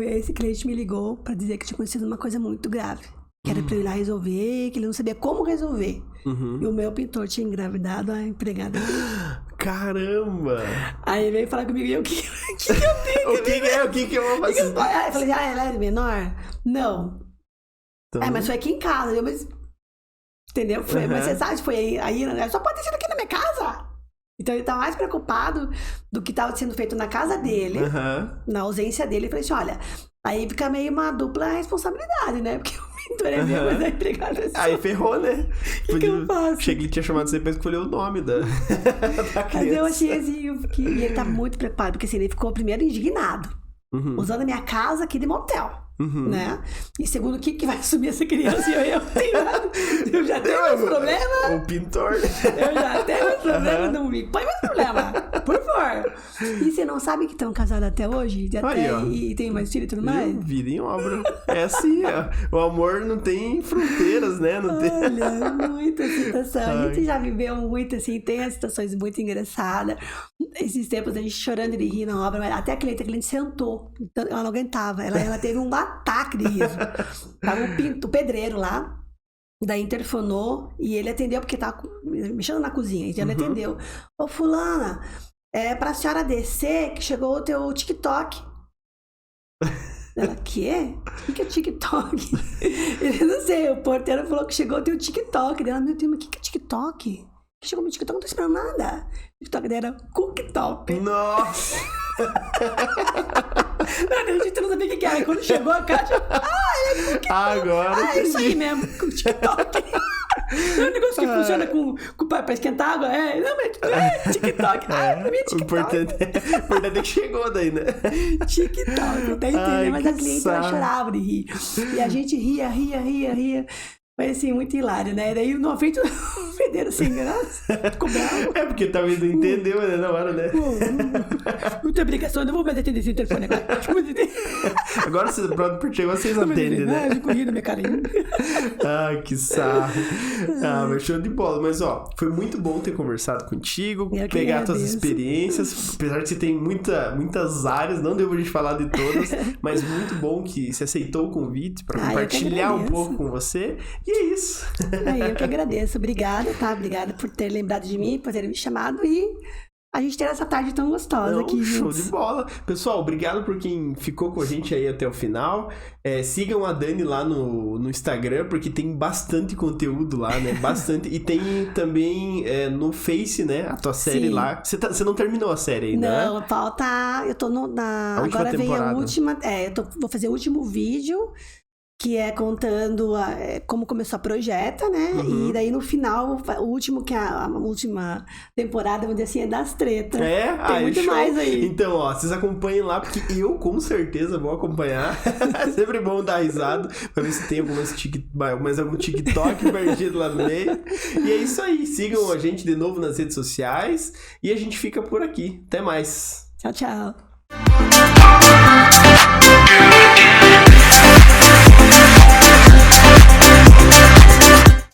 esse cliente me ligou pra dizer que tinha acontecido uma coisa muito grave. Que era pra ele ir lá resolver, que ele não sabia como resolver. E o meu pintor tinha engravidado a empregada dele. Caramba! Aí ele veio falar comigo, e eu, o que eu tenho? O que eu vou fazer? Aí eu falei, ela é menor? Não. Então... mas foi aqui em casa. Mas... Entendeu? Mas você sabe, foi aí, só pode ter sido aqui na minha casa. Então ele tá mais preocupado do que estava sendo feito na casa dele, na ausência dele. Eu falei assim, olha, aí fica meio uma dupla responsabilidade, né? Porque o pintor é meu, mas a empregada é sua. Aí ferrou, né? O que eu faço? Achei que ele tinha chamado você depois que escolheu o nome da criança. Mas eu achei assim, e ele tá muito preocupado, porque assim, ele ficou primeiro indignado. Usando a minha casa aqui de motel. né? E segundo, quem que vai assumir essa criança? Eu já tenho meus problemas. O pintor. Eu já tenho meus problemas, não me põe meus problemas, por favor. E você não sabe que estão casados até hoje? E tem mais filho e tudo mais? Vida em obra. É assim, ó. O amor não tem fronteiras, né? Não tem... Olha, muita situação. A gente já viveu muito, assim, tem as situações muito engraçadas. Esses tempos a gente chorando de rir na obra, mas até a cliente sentou, então ela não aguentava, ela teve um ataque de riso. Tava o pedreiro lá, daí interfonou e ele atendeu porque tava mexendo na cozinha, então ele atendeu. Ô fulana, é pra senhora descer que chegou o teu TikTok. Ela, quê? O que é TikTok? Ele, não sei, o porteiro falou que chegou o teu TikTok. Ela, meu Deus, mas o que é TikTok? Que chegou meu TikTok, não tô esperando nada. O TikTok dela era cooktop. Nossa! A gente não sabia o que era. Quando chegou a caixa, é cooktop. Agora é isso aí mesmo, com TikTok. É um negócio que funciona pra esquentar água. Não, mas TikTok. Pra mim é TikTok. O importante é que chegou daí, né? TikTok, até entender, mas a cliente ela chorava de rir. E a gente ria. Foi assim, muito hilário, né? Daí o novento federam sem graça, ficou bravo. É porque talvez não entendeu, né? Na hora, né? Não tem obrigação, eu não vou mais atender esse telefone agora. Agora vocês atendem, né? Eu corri na minha carinha. Ai, que sarro. Mas show de bola. Mas, ó, foi muito bom ter conversado contigo, pegar tuas experiências. Apesar que você tem muitas áreas, não deu pra gente falar de todas, mas muito bom que você aceitou o convite pra compartilhar um pouco com você. E é isso. Eu que agradeço. Obrigada, tá? Obrigada por ter lembrado de mim, por ter me chamado e a gente ter essa tarde tão gostosa aqui juntos. Show de bola. Pessoal, obrigado por quem ficou com a gente aí até o final. Sigam a Dani lá no Instagram, porque tem bastante conteúdo lá, né? Bastante. E tem também no Face, né? A tua série lá. Você não terminou a série ainda, né? Não, falta... Eu tô agora vem a última... vou fazer o último vídeo, que é contando como começou a Projeta, né? E daí no final, o último, que a última temporada, vamos dizer assim, é das tretas. Tem muito mais aí. Então, ó, vocês acompanhem lá, porque eu com certeza vou acompanhar. É sempre bom dar risada, pra ver se tem mais algum TikTok perdido lá no meio. E é isso aí, sigam a gente de novo nas redes sociais e a gente fica por aqui. Até mais. Tchau, tchau.